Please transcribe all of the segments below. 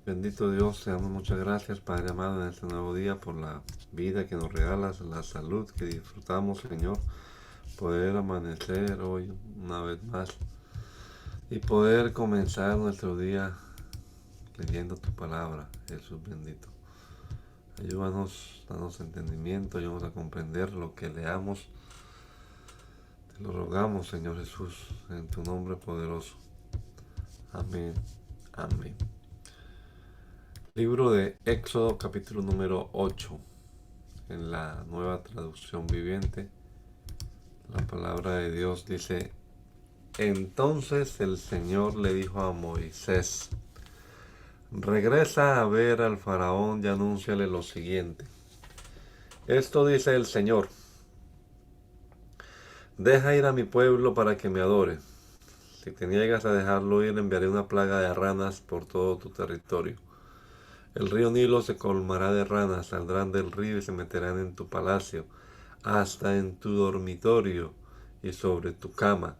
Bendito Dios, te damos muchas gracias, Padre amado, en este nuevo día por la vida que nos regalas, la salud que disfrutamos, Señor, poder amanecer hoy una vez más y poder comenzar nuestro día leyendo tu palabra, Jesús bendito. Ayúdanos, danos entendimiento, ayúdanos a comprender lo que leamos. Te lo rogamos, Señor Jesús, en tu nombre poderoso. Amén. Amén. Libro de Éxodo, capítulo número 8, en la nueva traducción viviente. La palabra de Dios dice: Entonces el Señor le dijo a Moisés: Regresa a ver al faraón y anúnciale lo siguiente. Esto dice el Señor: Deja ir a mi pueblo para que me adore. Si te niegas a dejarlo ir, enviaré una plaga de ranas por todo tu territorio. El río Nilo se colmará de ranas, saldrán del río y se meterán en tu palacio, hasta en tu dormitorio y sobre tu cama.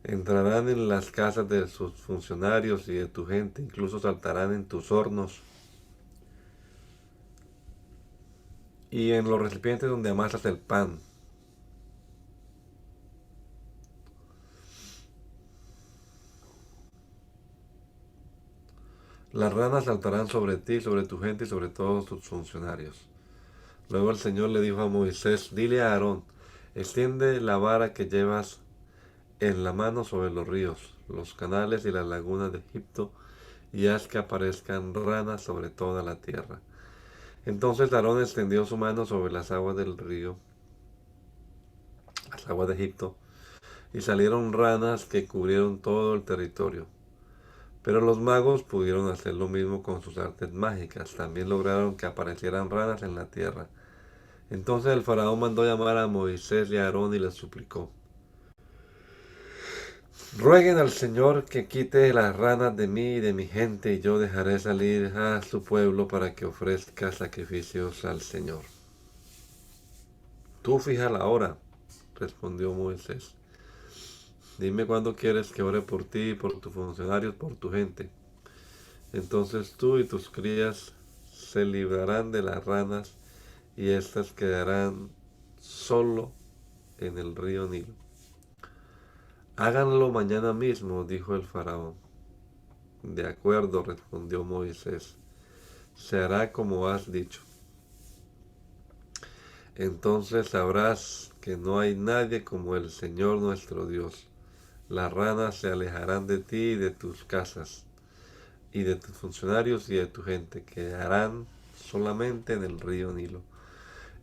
Entrarán en las casas de sus funcionarios y de tu gente, incluso saltarán en tus hornos y en los recipientes donde amasas el pan. Las ranas saltarán sobre ti, sobre tu gente y sobre todos tus funcionarios. Luego el Señor le dijo a Moisés: Dile a Aarón, extiende la vara que llevas en la mano sobre los ríos, los canales y las lagunas de Egipto, y haz que aparezcan ranas sobre toda la tierra. Entonces Aarón extendió su mano sobre las aguas del río, las aguas de Egipto, y salieron ranas que cubrieron todo el territorio. Pero los magos pudieron hacer lo mismo con sus artes mágicas. También lograron que aparecieran ranas en la tierra. Entonces el faraón mandó llamar a Moisés y a Aarón y les suplicó: Rueguen al Señor que quite las ranas de mí y de mi gente, y yo dejaré salir a su pueblo para que ofrezca sacrificios al Señor. Tú fija la hora, respondió Moisés. Dime cuándo quieres que ore por ti, por tus funcionarios, por tu gente. Entonces tú y tus crías se librarán de las ranas y éstas quedarán solo en el río Nilo. Háganlo mañana mismo, dijo el faraón. De acuerdo, respondió Moisés. Se hará como has dicho. Entonces sabrás que no hay nadie como el Señor nuestro Dios. Las ranas se alejarán de ti y de tus casas, y de tus funcionarios y de tu gente. Quedarán solamente en el río Nilo.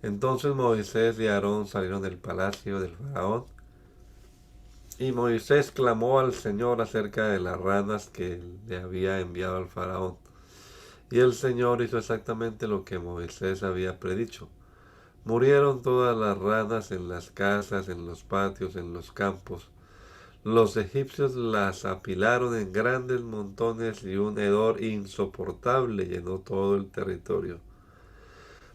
Entonces Moisés y Aarón salieron del palacio del faraón, y Moisés clamó al Señor acerca de las ranas que le había enviado al faraón. Y el Señor hizo exactamente lo que Moisés había predicho. Murieron todas las ranas en las casas, en los patios, en los campos. Los egipcios las apilaron en grandes montones y un hedor insoportable llenó todo el territorio.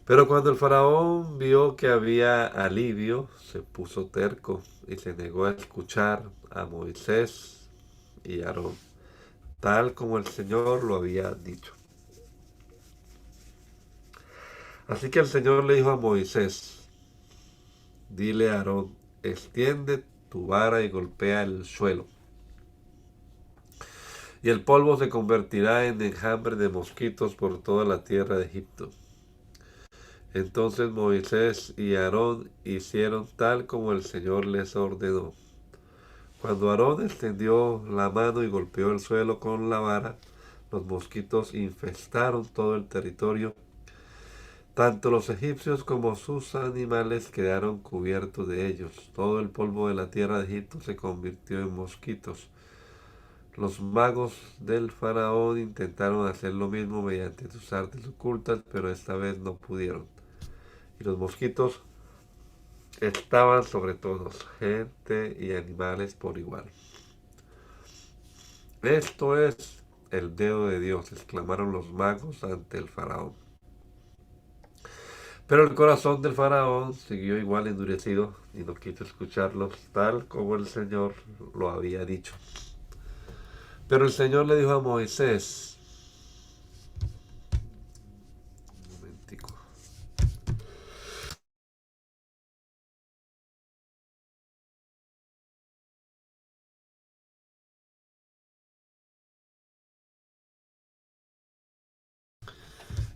Pero cuando el faraón vio que había alivio, se puso terco y se negó a escuchar a Moisés y Aarón, tal como el Señor lo había dicho. Así que el Señor le dijo a Moisés: Dile a Aarón, extiende tu vara y golpea el suelo, y el polvo se convertirá en enjambre de mosquitos por toda la tierra de Egipto. Entonces Moisés y Aarón hicieron tal como el Señor les ordenó. Cuando Aarón extendió la mano y golpeó el suelo con la vara, los mosquitos infestaron todo el territorio. Tanto los egipcios como sus animales quedaron cubiertos de ellos. Todo el polvo de la tierra de Egipto se convirtió en mosquitos. Los magos del faraón intentaron hacer lo mismo mediante sus artes ocultas, pero esta vez no pudieron. Y los mosquitos estaban sobre todos, gente y animales por igual. Esto es el dedo de Dios, exclamaron los magos ante el faraón. Pero el corazón del faraón siguió igual endurecido y no quiso escucharlos, tal como el Señor lo había dicho. Pero el Señor le dijo a Moisés: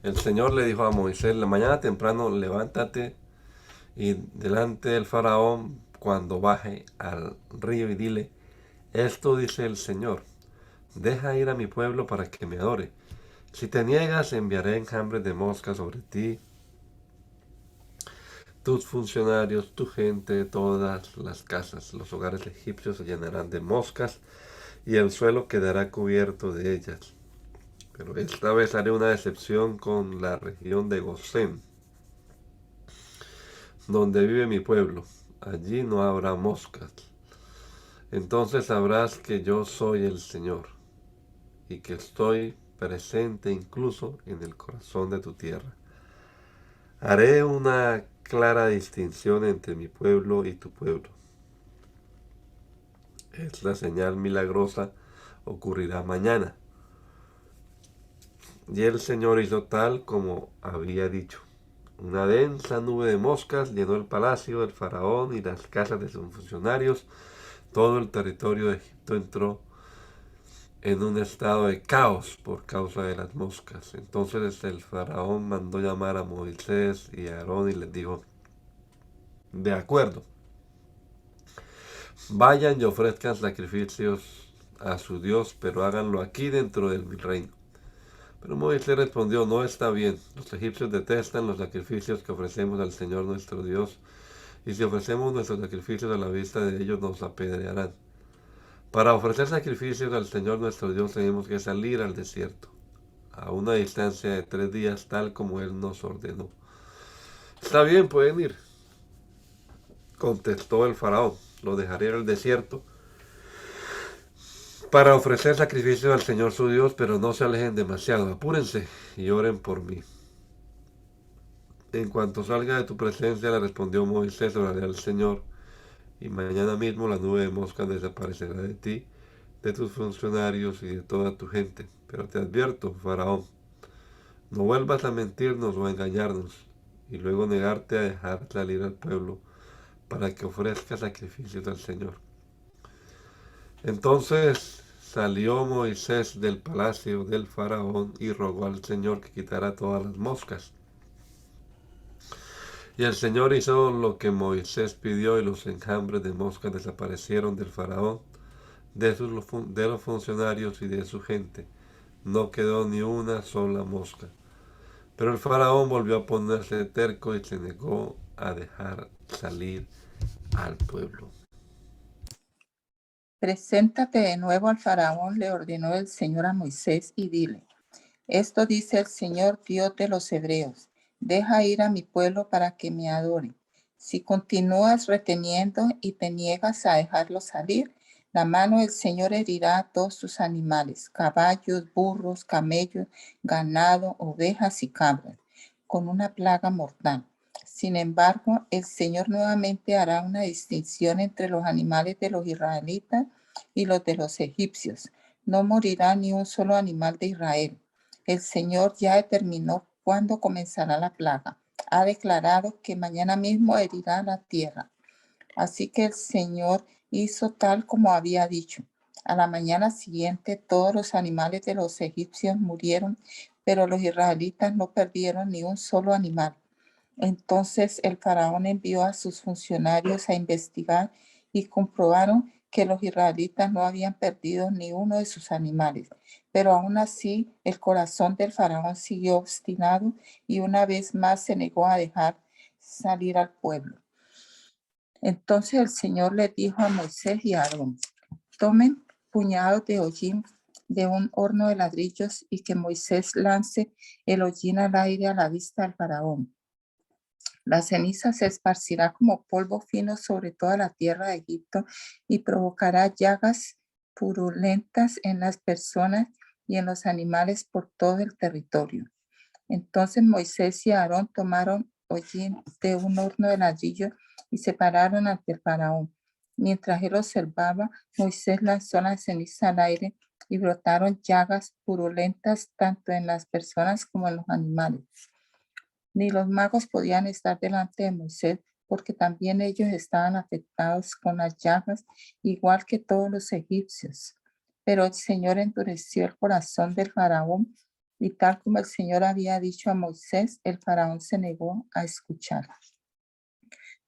El Señor le dijo a Moisés, la mañana temprano levántate y delante del faraón cuando baje al río y dile, esto dice el Señor, deja ir a mi pueblo para que me adore. Si te niegas, enviaré enjambres de moscas sobre ti, tus funcionarios, tu gente, todas las casas. Los hogares egipcios se llenarán de moscas y el suelo quedará cubierto de ellas. Pero esta vez haré una excepción con la región de Gosén, donde vive mi pueblo. Allí no habrá moscas. Entonces sabrás que yo soy el Señor y que estoy presente incluso en el corazón de tu tierra. Haré una clara distinción entre mi pueblo y tu pueblo. Esta señal milagrosa ocurrirá mañana. Y el Señor hizo tal como había dicho. Una densa nube de moscas llenó el palacio del faraón y las casas de sus funcionarios. Todo el territorio de Egipto entró en un estado de caos por causa de las moscas. Entonces el faraón mandó llamar a Moisés y a Aarón y les dijo, de acuerdo, vayan y ofrezcan sacrificios a su Dios, pero háganlo aquí dentro de mi reino. Pero Moisés respondió, no está bien, los egipcios detestan los sacrificios que ofrecemos al Señor nuestro Dios, y si ofrecemos nuestros sacrificios a la vista de ellos nos apedrearán. Para ofrecer sacrificios al Señor nuestro Dios tenemos que salir al desierto, a una distancia de 3 días, tal como Él nos ordenó. Está bien, pueden ir, contestó el faraón, lo dejaré en el desierto para ofrecer sacrificios al Señor su Dios, pero no se alejen demasiado, apúrense y oren por mí. En cuanto salga de tu presencia, le respondió Moisés, oraré al Señor, y mañana mismo la nube de moscas desaparecerá de ti, de tus funcionarios y de toda tu gente. Pero te advierto, Faraón, no vuelvas a mentirnos o a engañarnos, y luego negarte a dejar salir al pueblo para que ofrezca sacrificios al Señor. Entonces salió Moisés del palacio del faraón y rogó al Señor que quitara todas las moscas. Y el Señor hizo lo que Moisés pidió y los enjambres de moscas desaparecieron del faraón, de los funcionarios y de su gente. No quedó ni una sola mosca. Pero el faraón volvió a ponerse terco y se negó a dejar salir al pueblo. Preséntate de nuevo al faraón, le ordenó el Señor a Moisés, y dile, esto dice el Señor Dios de los hebreos, deja ir a mi pueblo para que me adore. Si continúas reteniendo y te niegas a dejarlo salir, la mano del Señor herirá a todos sus animales, caballos, burros, camellos, ganado, ovejas y cabras, con una plaga mortal. Sin embargo, el Señor nuevamente hará una distinción entre los animales de los israelitas y los de los egipcios. No morirá ni un solo animal de Israel. El Señor ya determinó cuándo comenzará la plaga. Ha declarado que mañana mismo herirá la tierra. Así que el Señor hizo tal como había dicho. A la mañana siguiente todos los animales de los egipcios murieron, pero los israelitas no perdieron ni un solo animal. Entonces el faraón envió a sus funcionarios a investigar y comprobaron que los israelitas no habían perdido ni uno de sus animales. Pero aún así el corazón del faraón siguió obstinado y una vez más se negó a dejar salir al pueblo. Entonces el Señor les dijo a Moisés y a Aarón, tomen puñados de hollín de un horno de ladrillos y que Moisés lance el hollín al aire a la vista del faraón. La ceniza se esparcirá como polvo fino sobre toda la tierra de Egipto y provocará llagas purulentas en las personas y en los animales por todo el territorio. Entonces Moisés y Aarón tomaron hollín de un horno de ladrillo y se pararon ante el faraón. Mientras él observaba, Moisés lanzó la ceniza al aire y brotaron llagas purulentas tanto en las personas como en los animales. Ni los magos podían estar delante de Moisés porque también ellos estaban afectados con las llagas, igual que todos los egipcios. Pero el Señor endureció el corazón del faraón Y tal como el Señor había dicho a Moisés, el faraón se negó a escuchar.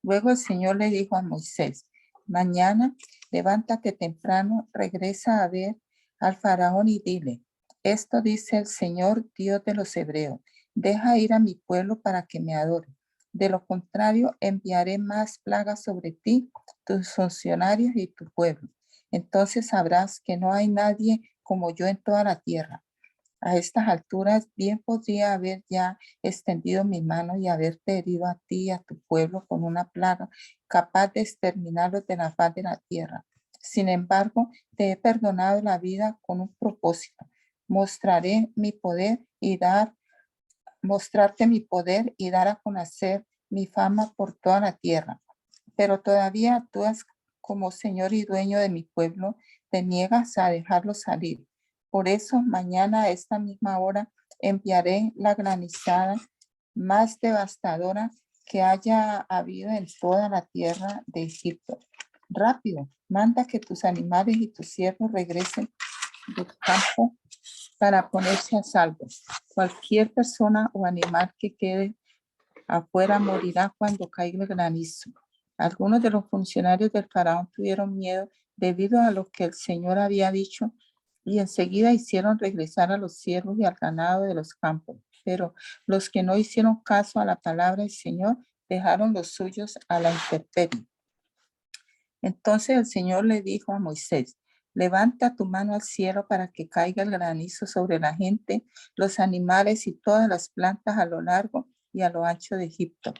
Luego el Señor le dijo a Moisés, mañana levántate temprano, regresa a ver al faraón y dile, esto dice el Señor Dios de los hebreos, deja ir a mi pueblo para que me adore. De lo contrario, enviaré más plagas sobre ti, tus funcionarios y tu pueblo. Entonces sabrás que no hay nadie como yo en toda la tierra. A estas alturas, bien podría haber ya extendido mi mano y haberte herido a ti y a tu pueblo con una plaga capaz de exterminarlos de la faz de la tierra. Sin embargo, te he perdonado la vida con un propósito. Mostraré mi poder y mostrarte mi poder y dar a conocer mi fama por toda la tierra. Pero todavía actúas como Señor y dueño de mi pueblo, te niegas a dejarlo salir. Por eso mañana a esta misma hora enviaré la granizada más devastadora que haya habido en toda la tierra de Egipto. Rápido, manda que tus animales y tus siervos regresen del campo para ponerse a salvo. Cualquier persona o animal que quede afuera morirá cuando caiga el granizo. Algunos de los funcionarios del faraón tuvieron miedo debido a lo que el Señor había dicho y enseguida hicieron regresar a los siervos y al ganado de los campos. Pero los que no hicieron caso a la palabra del Señor dejaron los suyos a la intemperie. Entonces el Señor le dijo a Moisés, levanta tu mano al cielo para que caiga el granizo sobre la gente, los animales y todas las plantas a lo largo y a lo ancho de Egipto.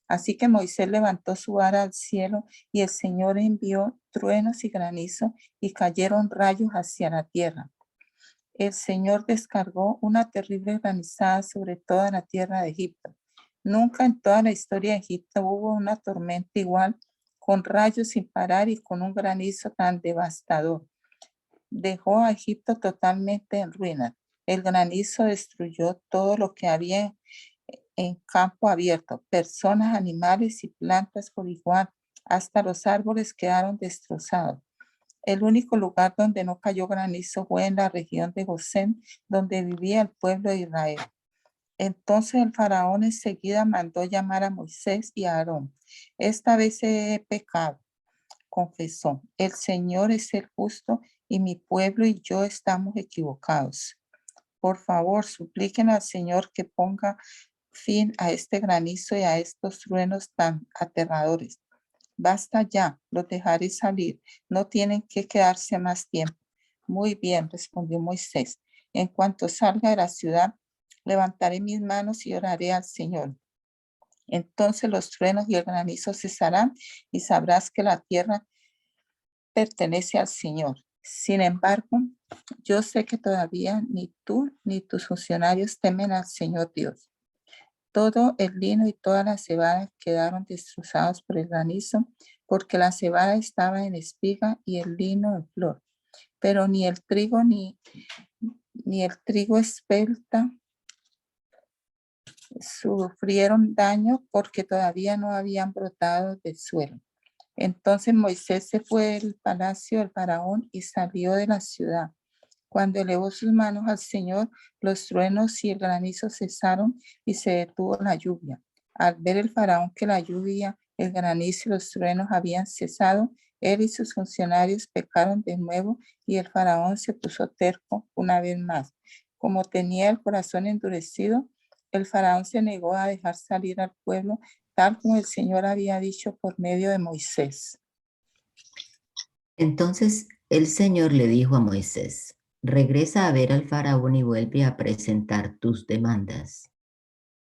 Así que Moisés levantó su vara al cielo y el Señor envió truenos y granizo y cayeron rayos hacia la tierra. El Señor descargó una terrible granizada sobre toda la tierra de Egipto. Nunca en toda la historia de Egipto hubo una tormenta igual, con rayos sin parar y con un granizo tan devastador. Dejó a Egipto totalmente en ruinas. El granizo destruyó todo lo que había en campo abierto, personas, animales y plantas por igual. Hasta los árboles quedaron destrozados. El único lugar donde no cayó granizo fue en la región de Gosén, donde vivía el pueblo de Israel. Entonces el faraón enseguida mandó llamar a Moisés y a Aarón. Esta vez he pecado, confesó. El Señor es el justo y mi pueblo y yo estamos equivocados. Por favor, supliquen al Señor que ponga fin a este granizo y a estos truenos tan aterradores. Basta ya, los dejaré salir. No tienen que quedarse más tiempo. Muy bien, respondió Moisés. En cuanto salga de la ciudad, levantaré mis manos y oraré al Señor. Entonces los truenos y el granizo cesarán y sabrás que la tierra pertenece al Señor. Sin embargo, yo sé que todavía ni tú ni tus funcionarios temen al Señor Dios. Todo el lino y toda la cebada quedaron destrozados por el granizo, porque la cebada estaba en espiga y el lino en flor. Pero ni el trigo ni el trigo espelta sufrieron daño porque todavía no habían brotado del suelo. Entonces Moisés se fue del palacio del faraón y salió de la ciudad. Cuando elevó sus manos al Señor, los truenos y el granizo cesaron y se detuvo la lluvia. Al ver el faraón que la lluvia, el granizo y los truenos habían cesado, él y sus funcionarios pecaron de nuevo y el faraón se puso terco una vez más. Como tenía el corazón endurecido, el faraón se negó a dejar salir al pueblo, tal como el Señor había dicho por medio de Moisés. Entonces el Señor le dijo a Moisés, regresa a ver al faraón y vuelve a presentar tus demandas.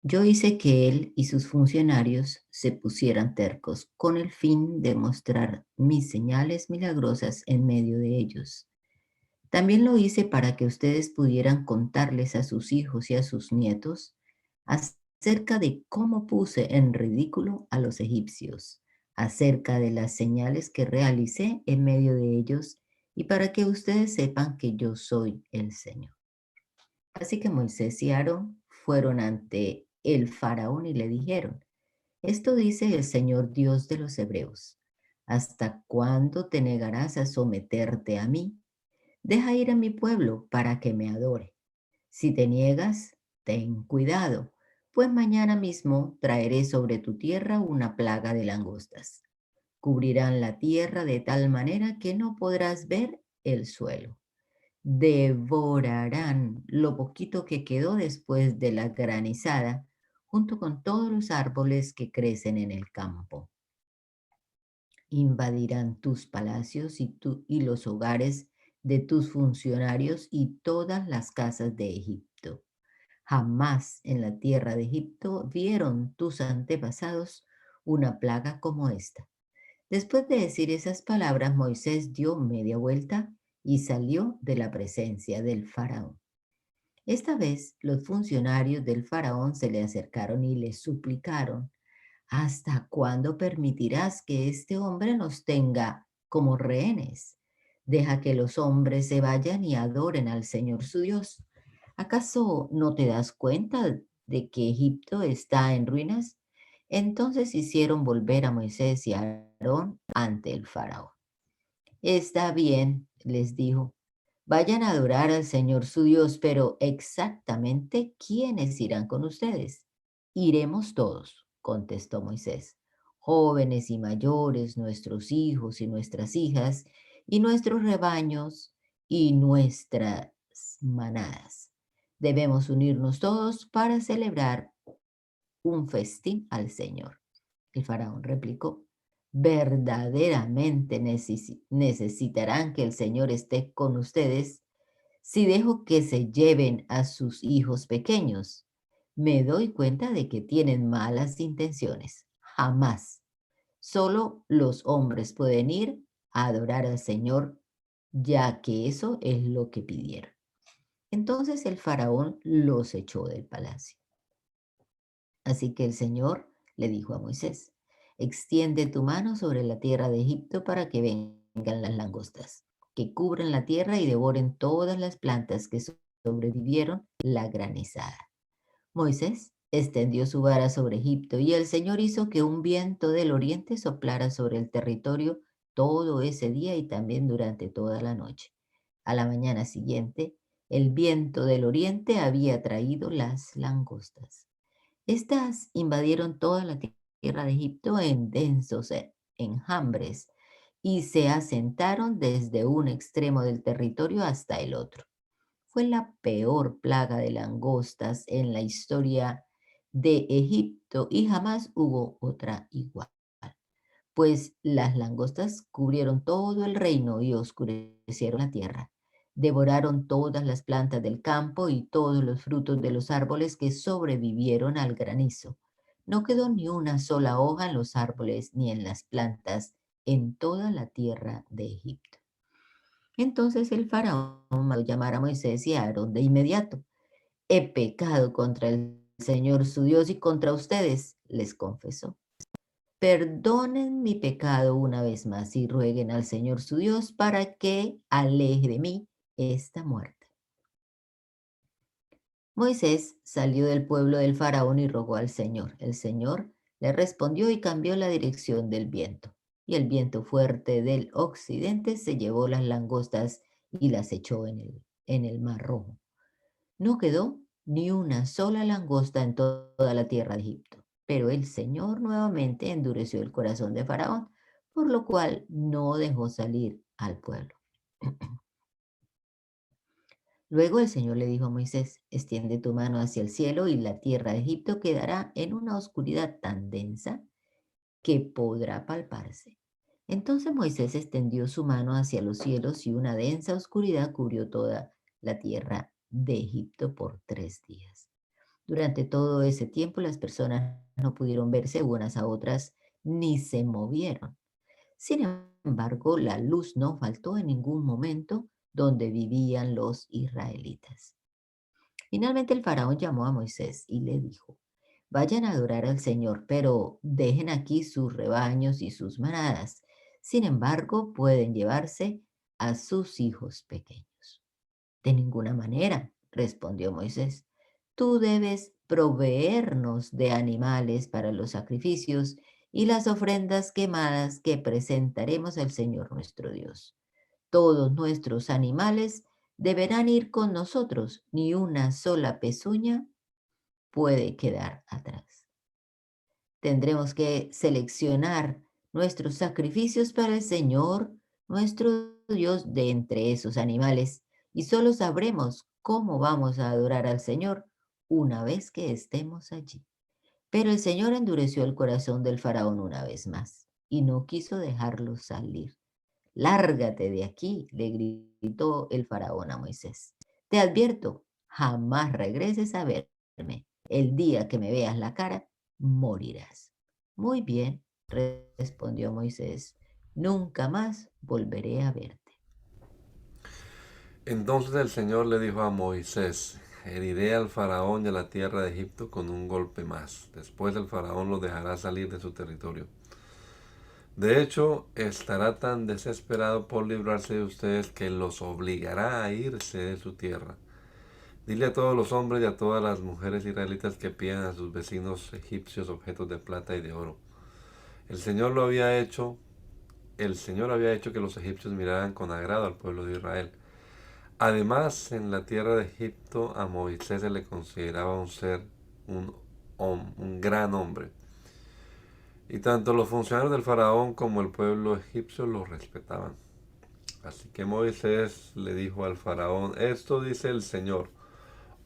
Yo hice que él y sus funcionarios se pusieran tercos con el fin de mostrar mis señales milagrosas en medio de ellos. También lo hice para que ustedes pudieran contarles a sus hijos y a sus nietos acerca de cómo puse en ridículo a los egipcios, acerca de las señales que realicé en medio de ellos y para que ustedes sepan que yo soy el Señor. Así que Moisés y Aarón fueron ante el faraón y le dijeron, esto dice el Señor Dios de los hebreos, ¿hasta cuándo te negarás a someterte a mí? Deja ir a mi pueblo para que me adore. Si te niegas, ten cuidado, pues mañana mismo traeré sobre tu tierra una plaga de langostas. Cubrirán la tierra de tal manera que no podrás ver el suelo. Devorarán lo poquito que quedó después de la granizada, junto con todos los árboles que crecen en el campo. Invadirán tus palacios y los hogares de tus funcionarios y todas las casas de Egipto. Jamás en la tierra de Egipto vieron tus antepasados una plaga como esta. Después de decir esas palabras, Moisés dio media vuelta y salió de la presencia del faraón. Esta vez los funcionarios del faraón se le acercaron y le suplicaron: ¿hasta cuándo permitirás que este hombre nos tenga como rehenes? Deja que los hombres se vayan y adoren al Señor su Dios. ¿Acaso no te das cuenta de que Egipto está en ruinas? Entonces hicieron volver a Moisés y a Aarón ante el faraón. Está bien, les dijo, vayan a adorar al Señor su Dios, pero exactamente ¿quiénes irán con ustedes? Iremos todos, contestó Moisés, jóvenes y mayores, nuestros hijos y nuestras hijas, y nuestros rebaños y nuestras manadas. Debemos unirnos todos para celebrar un festín al Señor. El faraón replicó: verdaderamente necesitarán que el Señor esté con ustedes si dejo que se lleven a sus hijos pequeños. Me doy cuenta de que tienen malas intenciones. Jamás. Solo los hombres pueden ir a adorar al Señor, ya que eso es lo que pidieron. Entonces el faraón los echó del palacio. Así que el Señor le dijo a Moisés: extiende tu mano sobre la tierra de Egipto para que vengan las langostas, que cubran la tierra y devoren todas las plantas que sobrevivieron la granizada. Moisés extendió su vara sobre Egipto y el Señor hizo que un viento del oriente soplara sobre el territorio todo ese día y también durante toda la noche. A la mañana siguiente, el viento del oriente había traído las langostas. Estas invadieron toda la tierra de Egipto en densos enjambres y se asentaron desde un extremo del territorio hasta el otro. Fue la peor plaga de langostas en la historia de Egipto y jamás hubo otra igual, pues las langostas cubrieron todo el reino y oscurecieron la tierra. Devoraron todas las plantas del campo y todos los frutos de los árboles que sobrevivieron al granizo. No quedó ni una sola hoja en los árboles ni en las plantas en toda la tierra de Egipto. Entonces el faraón mandó llamar a Moisés y a Aarón de inmediato. He pecado contra el Señor su Dios y contra ustedes, les confesó. Perdonen mi pecado una vez más y rueguen al Señor su Dios para que aleje de mí esta muerte. Moisés salió del pueblo del faraón y rogó al Señor. El Señor le respondió y cambió la dirección del viento. Y el viento fuerte del occidente se llevó las langostas y las echó en el mar Rojo. No quedó ni una sola langosta en toda la tierra de Egipto. Pero el Señor nuevamente endureció el corazón de Faraón, por lo cual no dejó salir al pueblo. Luego el Señor le dijo a Moisés: extiende tu mano hacia el cielo y la tierra de Egipto quedará en una oscuridad tan densa que podrá palparse. Entonces Moisés extendió su mano hacia los cielos y una densa oscuridad cubrió toda la tierra de Egipto por 3 días. Durante todo ese tiempo las personas no pudieron verse unas a otras ni se movieron. Sin embargo, la luz no faltó en ningún momento donde vivían los israelitas. Finalmente el faraón llamó a Moisés y le dijo: vayan a adorar al Señor, pero dejen aquí sus rebaños y sus manadas. Sin embargo, pueden llevarse a sus hijos pequeños. De ninguna manera, respondió Moisés. Tú debes proveernos de animales para los sacrificios y las ofrendas quemadas que presentaremos al Señor nuestro Dios. Todos nuestros animales deberán ir con nosotros, ni una sola pezuña puede quedar atrás. Tendremos que seleccionar nuestros sacrificios para el Señor, nuestro Dios, de entre esos animales, y solo sabremos cómo vamos a adorar al Señor una vez que estemos allí. Pero el Señor endureció el corazón del faraón una vez más y no quiso dejarlo salir. Lárgate de aquí, le gritó el faraón a Moisés. Te advierto, jamás regreses a verme. El día que me veas la cara, morirás. Muy bien, respondió Moisés. Nunca más volveré a verte. Entonces el Señor le dijo a Moisés, heriré al faraón y a la tierra de Egipto con un golpe más. Después el faraón los dejará salir de su territorio. De hecho, estará tan desesperado por librarse de ustedes que los obligará a irse de su tierra. Dile a todos los hombres y a todas las mujeres israelitas que pidan a sus vecinos egipcios objetos de plata y de oro. El Señor lo había hecho, el Señor había hecho que los egipcios miraran con agrado al pueblo de Israel. Además, en la tierra de Egipto a Moisés se le consideraba un ser, un gran hombre. Y tanto los funcionarios del faraón como el pueblo egipcio lo respetaban. Así que Moisés le dijo al faraón, esto dice el Señor,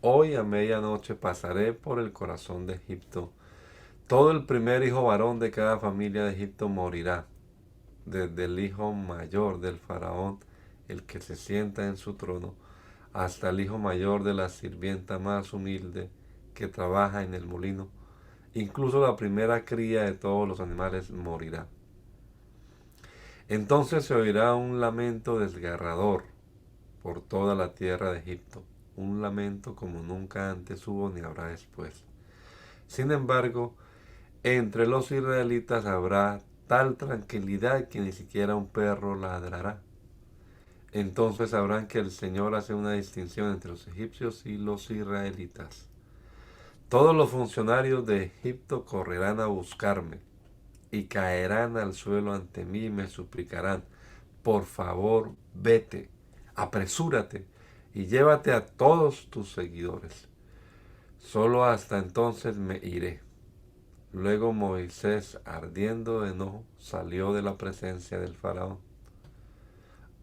hoy a medianoche pasaré por el corazón de Egipto. Todo el primer hijo varón de cada familia de Egipto morirá, desde el hijo mayor del faraón, el que se sienta en su trono, hasta el hijo mayor de la sirvienta más humilde que trabaja en el molino. Incluso la primera cría de todos los animales morirá. Entonces se oirá un lamento desgarrador por toda la tierra de Egipto, un lamento como nunca antes hubo ni habrá después. Sin embargo, entre los israelitas habrá tal tranquilidad que ni siquiera un perro ladrará. Entonces sabrán que el Señor hace una distinción entre los egipcios y los israelitas. Todos los funcionarios de Egipto correrán a buscarme y caerán al suelo ante mí y me suplicarán, por favor, vete, apresúrate y llévate a todos tus seguidores. Solo hasta entonces me iré. Luego Moisés, ardiendo de enojo, salió de la presencia del faraón.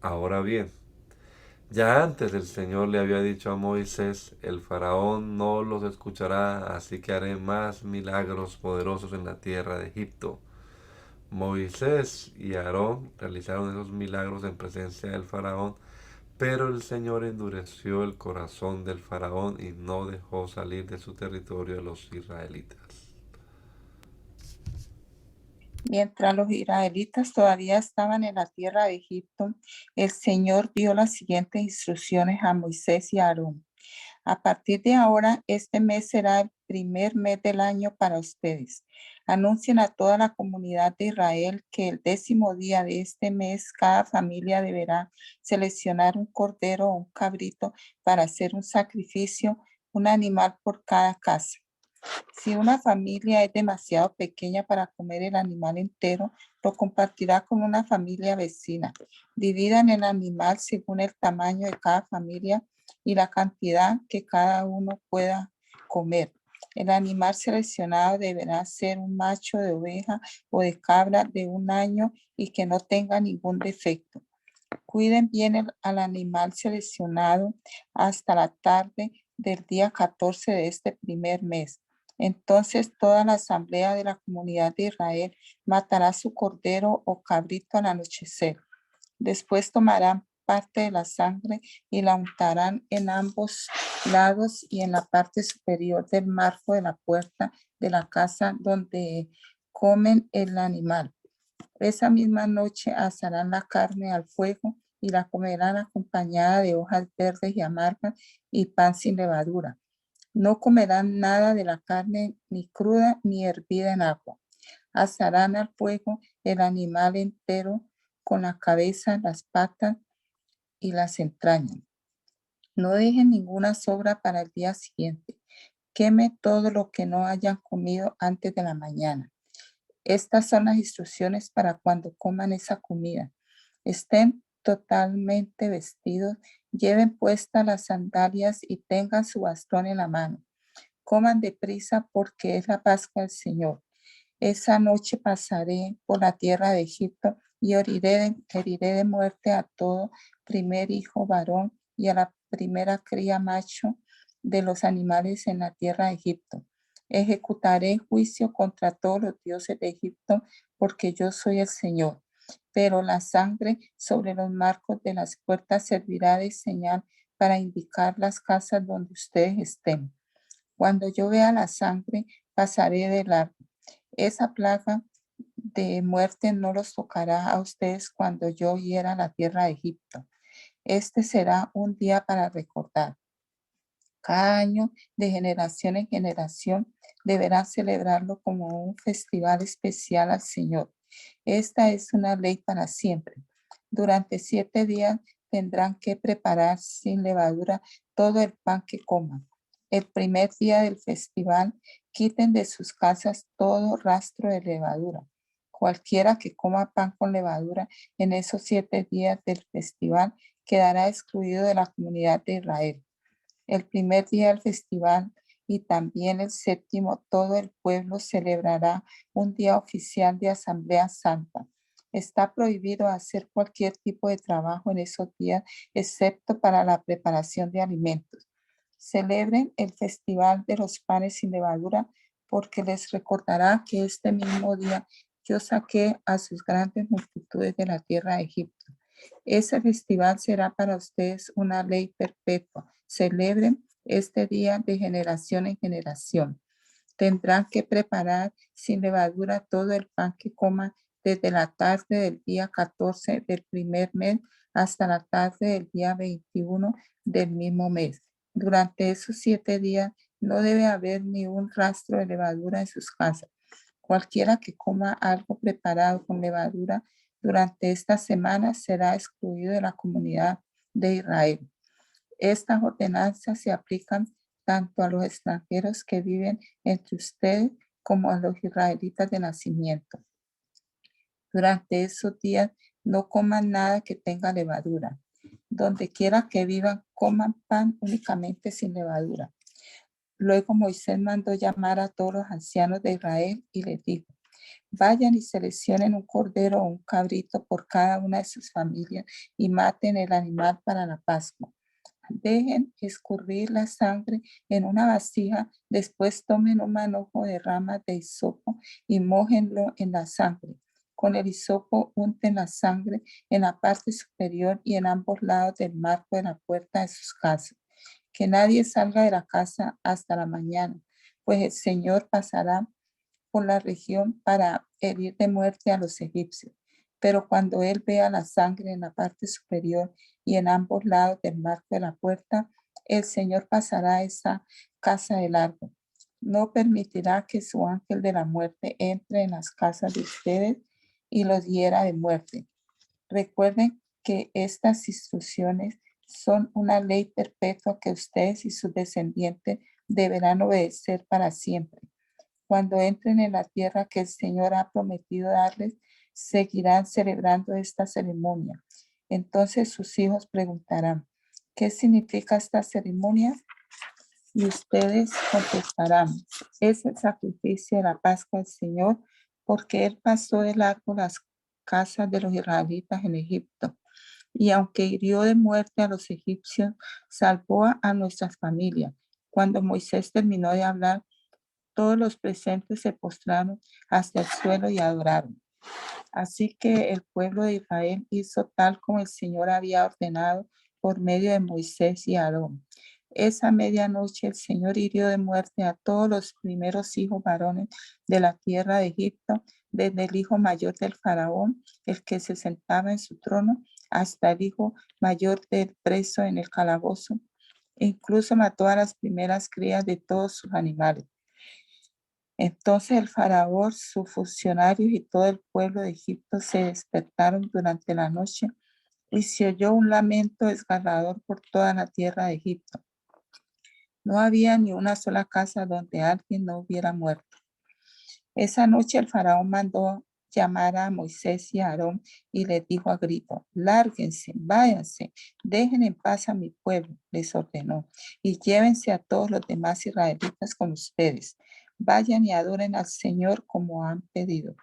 Ahora bien, ya antes el Señor le había dicho a Moisés, el faraón no los escuchará, así que haré más milagros poderosos en la tierra de Egipto. Moisés y Aarón realizaron esos milagros en presencia del faraón, pero el Señor endureció el corazón del faraón y no dejó salir de su territorio a los israelitas. Mientras los israelitas todavía estaban en la tierra de Egipto, el Señor dio las siguientes instrucciones a Moisés y a Aarón. A partir de ahora, este mes será el primer mes del año para ustedes. Anuncien a toda la comunidad de Israel que el 10º día de este mes cada familia deberá seleccionar un cordero o un cabrito para hacer un sacrificio, un animal por cada casa. Si una familia es demasiado pequeña para comer el animal entero, lo compartirá con una familia vecina. Dividan el animal según el tamaño de cada familia y la cantidad que cada uno pueda comer. El animal seleccionado deberá ser un macho de oveja o de cabra de 1 año y que no tenga ningún defecto. Cuiden bien al animal seleccionado hasta la tarde del día 14 de este primer mes. Entonces toda la asamblea de la comunidad de Israel matará su cordero o cabrito al anochecer. Después tomarán parte de la sangre y la untarán en ambos lados y en la parte superior del marco de la puerta de la casa donde comen el animal. Esa misma noche asarán la carne al fuego y la comerán acompañada de hojas verdes y amargas y pan sin levadura. No comerán nada de la carne ni cruda ni hervida en agua. Asarán al fuego el animal entero con la cabeza, las patas y las entrañas. No dejen ninguna sobra para el día siguiente. Queme todo lo que no hayan comido antes de la mañana. Estas son las instrucciones para cuando coman esa comida. Estén totalmente vestidos, lleven puestas las sandalias y tengan su bastón en la mano. Coman deprisa porque es la Pascua del Señor. Esa noche pasaré por la tierra de Egipto y heriré de muerte a todo primer hijo varón y a la primera cría macho de los animales en la tierra de Egipto. Ejecutaré juicio contra todos los dioses de Egipto porque yo soy el Señor. Pero la sangre sobre los marcos de las puertas servirá de señal para indicar las casas donde ustedes estén. Cuando yo vea la sangre, pasaré de largo. Esa plaga de muerte no los tocará a ustedes cuando yo hiera la tierra de Egipto. Este será un día para recordar. Cada año, de generación en generación, deberán celebrarlo como un festival especial al Señor. Esta es una ley para siempre. Durante 7 días tendrán que preparar sin levadura todo el pan que coman. El primer día del festival, quiten de sus casas todo rastro de levadura. Cualquiera que coma pan con levadura en esos 7 días del festival quedará excluido de la comunidad de Israel. El primer día del festival y también el séptimo, todo el pueblo celebrará un día oficial de Asamblea Santa. Está prohibido hacer cualquier tipo de trabajo en esos días, excepto para la preparación de alimentos. Celebren el festival de los panes sin levadura, porque les recordará que este mismo día yo saqué a sus grandes multitudes de la tierra de Egipto. Ese festival será para ustedes una ley perpetua. Celebren este día de generación en generación. Tendrán que preparar sin levadura todo el pan que coman desde la tarde del día 14 del primer mes hasta la tarde del día 21 del mismo mes. Durante esos 7 días no debe haber ni un rastro de levadura en sus casas. Cualquiera que coma algo preparado con levadura durante esta semana será excluido de la comunidad de Israel. Estas ordenanzas se aplican tanto a los extranjeros que viven entre ustedes como a los israelitas de nacimiento. Durante esos días no coman nada que tenga levadura. Donde quiera que vivan, coman pan únicamente sin levadura. Luego Moisés mandó llamar a todos los ancianos de Israel y les dijo: vayan y seleccionen un cordero o un cabrito por cada una de sus familias y maten el animal para la Pascua. Dejen escurrir la sangre en una vasija, después tomen un manojo de ramas de hisopo y mójenlo en la sangre. Con el hisopo unten la sangre en la parte superior y en ambos lados del marco de la puerta de sus casas. Que nadie salga de la casa hasta la mañana, pues el Señor pasará por la región para herir de muerte a los egipcios. Pero cuando él vea la sangre en la parte superior y en ambos lados del marco de la puerta, el Señor pasará esa casa de largo. No permitirá que su ángel de la muerte entre en las casas de ustedes y los hiera de muerte. Recuerden que estas instrucciones son una ley perpetua que ustedes y sus descendientes deberán obedecer para siempre. Cuando entren en la tierra que el Señor ha prometido darles, seguirán celebrando esta ceremonia. Entonces sus hijos preguntarán: ¿qué significa esta ceremonia? Y ustedes contestarán: es el sacrificio de la Pascua del Señor, porque Él pasó de largo las casas de los israelitas en Egipto. Y aunque hirió de muerte a los egipcios, salvó a nuestras familias. Cuando Moisés terminó de hablar, todos los presentes se postraron hasta el suelo y adoraron. Así que el pueblo de Israel hizo tal como el Señor había ordenado por medio de Moisés y Aarón. Esa medianoche el Señor hirió de muerte a todos los primeros hijos varones de la tierra de Egipto, desde el hijo mayor del faraón, el que se sentaba en su trono, hasta el hijo mayor del preso en el calabozo. E incluso mató a las primeras crías de todos sus animales. Entonces el faraón, sus funcionarios y todo el pueblo de Egipto se despertaron durante la noche y se oyó un lamento desgarrador por toda la tierra de Egipto. No había ni una sola casa donde alguien no hubiera muerto. Esa noche el faraón mandó llamara a Moisés y a Aarón y les dijo a grito: lárguense, váyanse, dejen en paz a mi pueblo, les ordenó, y llévense a todos los demás israelitas con ustedes. Vayan y adoren al Señor como han pedido.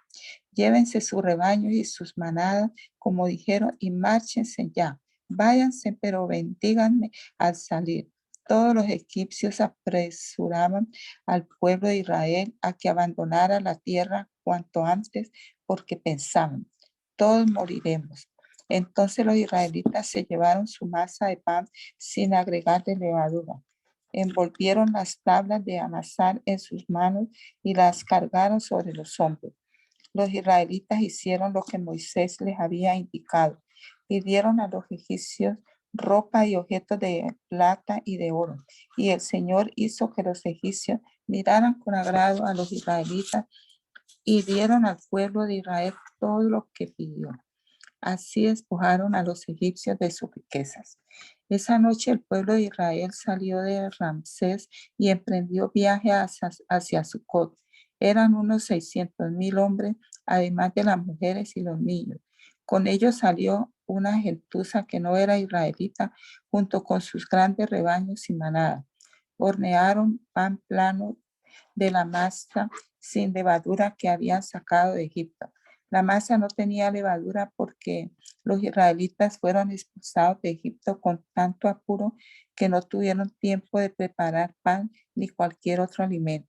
Llévense sus rebaños y sus manadas, como dijeron, y márchense ya. Váyanse, pero bendíganme al salir. Todos los egipcios apresuraban al pueblo de Israel a que abandonara la tierra cuanto antes, porque pensaban: todos moriremos. Entonces los israelitas se llevaron su masa de pan sin agregarle levadura. Envolvieron las tablas de amasar en sus manos y las cargaron sobre los hombros. Los israelitas hicieron lo que Moisés les había indicado. Pidieron a los egipcios ropa y objetos de plata y de oro. Y el Señor hizo que los egipcios miraran con agrado a los israelitas y dieron al pueblo de Israel todo lo que pidió. Así despojaron a los egipcios de sus riquezas. Esa noche el pueblo de Israel salió de Ramsés y emprendió viaje hacia Sucot. Eran unos 600,000 hombres, además de las mujeres y los niños. Con ellos salió una gentuza que no era israelita, junto con sus grandes rebaños y manadas. Hornearon pan plano de la masa sin levadura que habían sacado de Egipto. La masa no tenía levadura porque los israelitas fueron expulsados de Egipto con tanto apuro que no tuvieron tiempo de preparar pan ni cualquier otro alimento.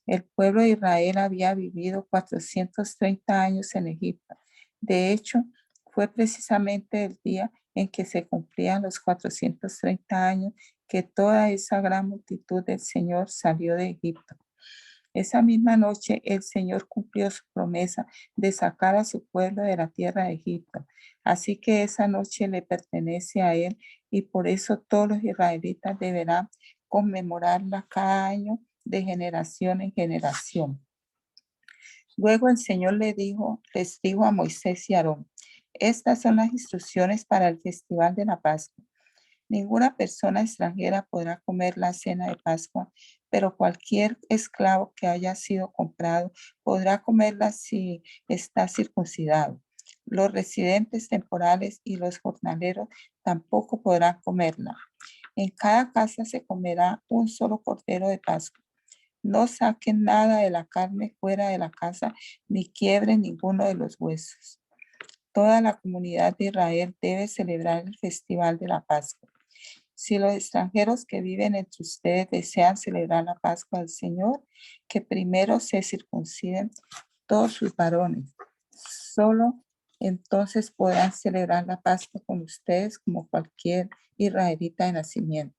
El pueblo de Israel había vivido 430 años en Egipto. De hecho, fue precisamente el día en que se cumplían los 430 años que toda esa gran multitud del Señor salió de Egipto. Esa misma noche el Señor cumplió su promesa de sacar a su pueblo de la tierra de Egipto. Así que esa noche le pertenece a Él y por eso todos los israelitas deberán conmemorarla cada año de generación en generación. Luego el Señor les dijo a Moisés y Aarón: estas son las instrucciones para el festival de la Pascua. Ninguna persona extranjera podrá comer la cena de Pascua, pero cualquier esclavo que haya sido comprado podrá comerla si está circuncidado. Los residentes temporales y los jornaleros tampoco podrán comerla. En cada casa se comerá un solo cordero de Pascua. No saquen nada de la carne fuera de la casa, ni quiebren ninguno de los huesos. Toda la comunidad de Israel debe celebrar el festival de la Pascua. Si los extranjeros que viven entre ustedes desean celebrar la Pascua del Señor, que primero se circunciden todos sus varones. Solo entonces podrán celebrar la Pascua con ustedes como cualquier israelita de nacimiento.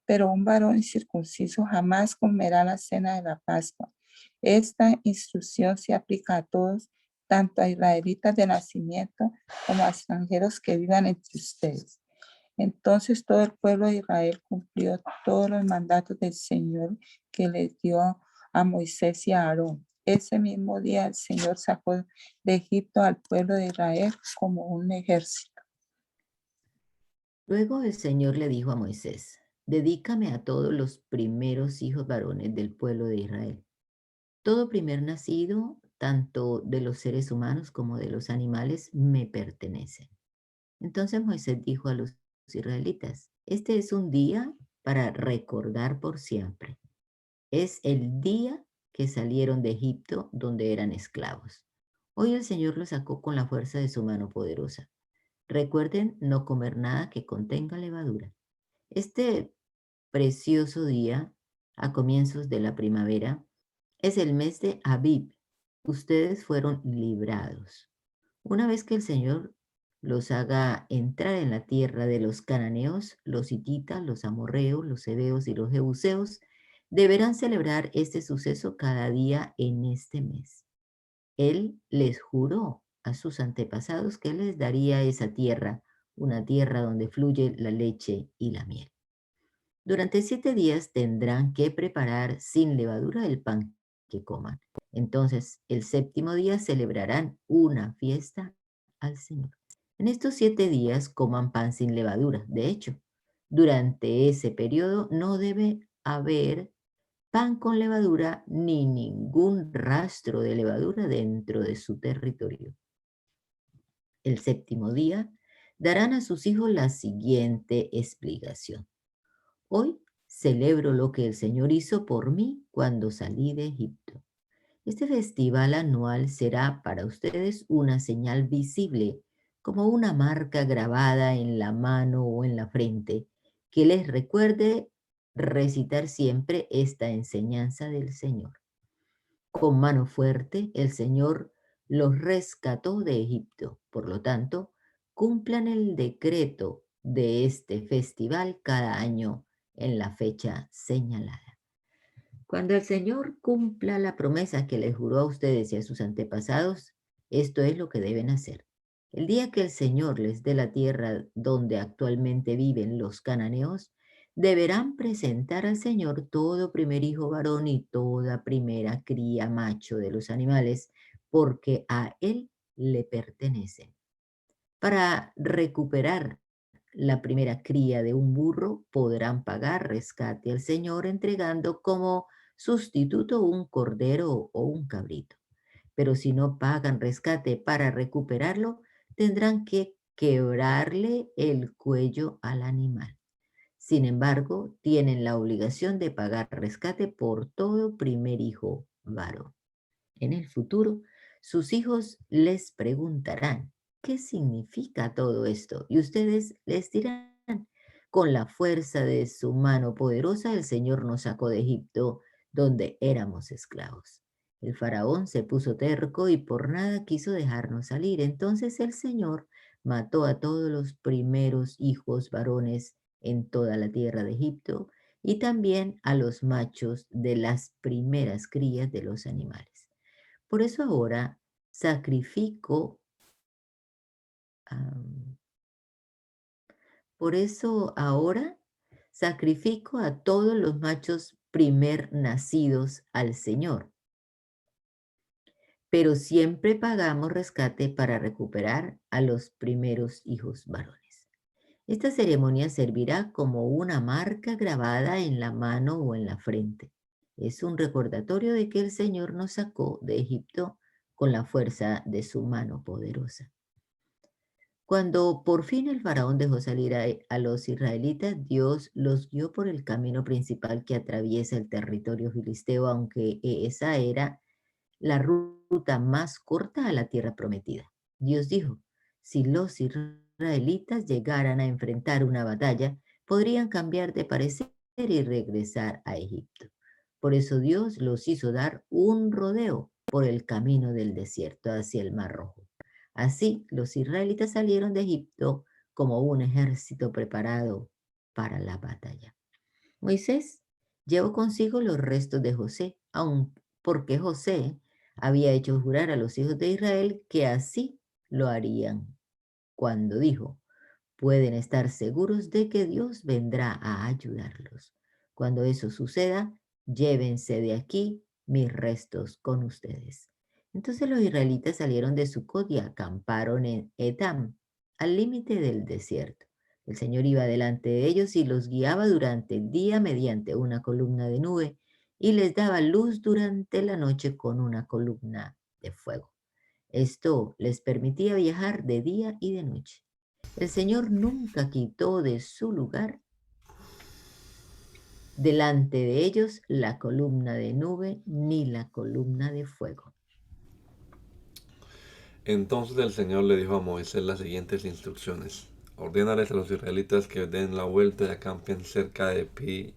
Pero un varón incircunciso jamás comerá la cena de la Pascua. Esta instrucción se aplica a todos, tanto a israelitas de nacimiento como a extranjeros que vivan entre ustedes. Entonces todo el pueblo de Israel cumplió todos los mandatos del Señor que les dio a Moisés y a Aarón. Ese mismo día el Señor sacó de Egipto al pueblo de Israel como un ejército. Luego el Señor le dijo a Moisés: dedícame a todos los primeros hijos varones del pueblo de Israel. Todo primer nacido, tanto de los seres humanos como de los animales, me pertenece. Entonces Moisés dijo a los israelitas: este es un día para recordar por siempre. Es el día que salieron de Egipto, donde eran esclavos. Hoy el Señor los sacó con la fuerza de su mano poderosa. Recuerden no comer nada que contenga levadura. Este precioso día, a comienzos de la primavera, es el mes de Abib. Ustedes fueron librados. Una vez que el Señor los haga entrar en la tierra de los cananeos, los hititas, los amorreos, los heveos y los jebuseos, deberán celebrar este suceso cada día en este mes. Él les juró a sus antepasados que les daría esa tierra, una tierra donde fluye la leche y la miel. Durante 7 días tendrán que preparar sin levadura el pan que coman. Entonces, el séptimo día celebrarán una fiesta al Señor. En estos 7 días coman pan sin levadura. De hecho, durante ese periodo no debe haber pan con levadura ni ningún rastro de levadura dentro de su territorio. El séptimo día darán a sus hijos la siguiente explicación. Hoy celebro lo que el Señor hizo por mí cuando salí de Egipto. Este festival anual será para ustedes una señal visible, como una marca grabada en la mano o en la frente, que les recuerde recitar siempre esta enseñanza del Señor. Con mano fuerte el Señor los rescató de Egipto. Por lo tanto, cumplan el decreto de este festival cada año en la fecha señalada. Cuando el Señor cumpla la promesa que les juró a ustedes y a sus antepasados, esto es lo que deben hacer. El día que el Señor les dé la tierra donde actualmente viven los cananeos, deberán presentar al Señor todo primer hijo varón y toda primera cría macho de los animales, porque a Él le pertenecen. Para recuperar la primera cría de un burro, podrán pagar rescate al Señor entregando como sustituto un cordero o un cabrito. Pero si no pagan rescate para recuperarlo, tendrán que quebrarle el cuello al animal. Sin embargo, tienen la obligación de pagar rescate por todo primer hijo varón. En el futuro, sus hijos les preguntarán, ¿qué significa todo esto? Y ustedes les dirán, con la fuerza de su mano poderosa, el Señor nos sacó de Egipto, donde éramos esclavos. El faraón se puso terco y por nada quiso dejarnos salir. Entonces el Señor mató a todos los primeros hijos varones en toda la tierra de Egipto y también a los machos de las primeras crías de los animales. Por eso ahora sacrifico, am, por eso ahora sacrifico a todos los machos primer nacidos al Señor, pero siempre pagamos rescate para recuperar a los primeros hijos varones. Esta ceremonia servirá como una marca grabada en la mano o en la frente. Es un recordatorio de que el Señor nos sacó de Egipto con la fuerza de su mano poderosa. Cuando por fin el faraón dejó salir a los israelitas, Dios los guió por el camino principal que atraviesa el territorio filisteo, aunque esa era la ruta más corta a la tierra prometida. Dios dijo, si los israelitas llegaran a enfrentar una batalla, podrían cambiar de parecer y regresar a Egipto. Por eso Dios los hizo dar un rodeo por el camino del desierto hacia el Mar Rojo. Así los israelitas salieron de Egipto como un ejército preparado para la batalla. Moisés llevó consigo los restos de José, aun porque José había hecho jurar a los hijos de Israel que así lo harían, cuando dijo, pueden estar seguros de que Dios vendrá a ayudarlos. Cuando eso suceda, llévense de aquí mis restos con ustedes. Entonces los israelitas salieron de Sucot y acamparon en Etam, al límite del desierto. El Señor iba delante de ellos y los guiaba durante el día mediante una columna de nube y les daba luz durante la noche con una columna de fuego. Esto les permitía viajar de día y de noche. El Señor nunca quitó de su lugar delante de ellos la columna de nube ni la columna de fuego. Entonces el Señor le dijo a Moisés las siguientes instrucciones. Ordénales a los israelitas que den la vuelta y acampen cerca de Pi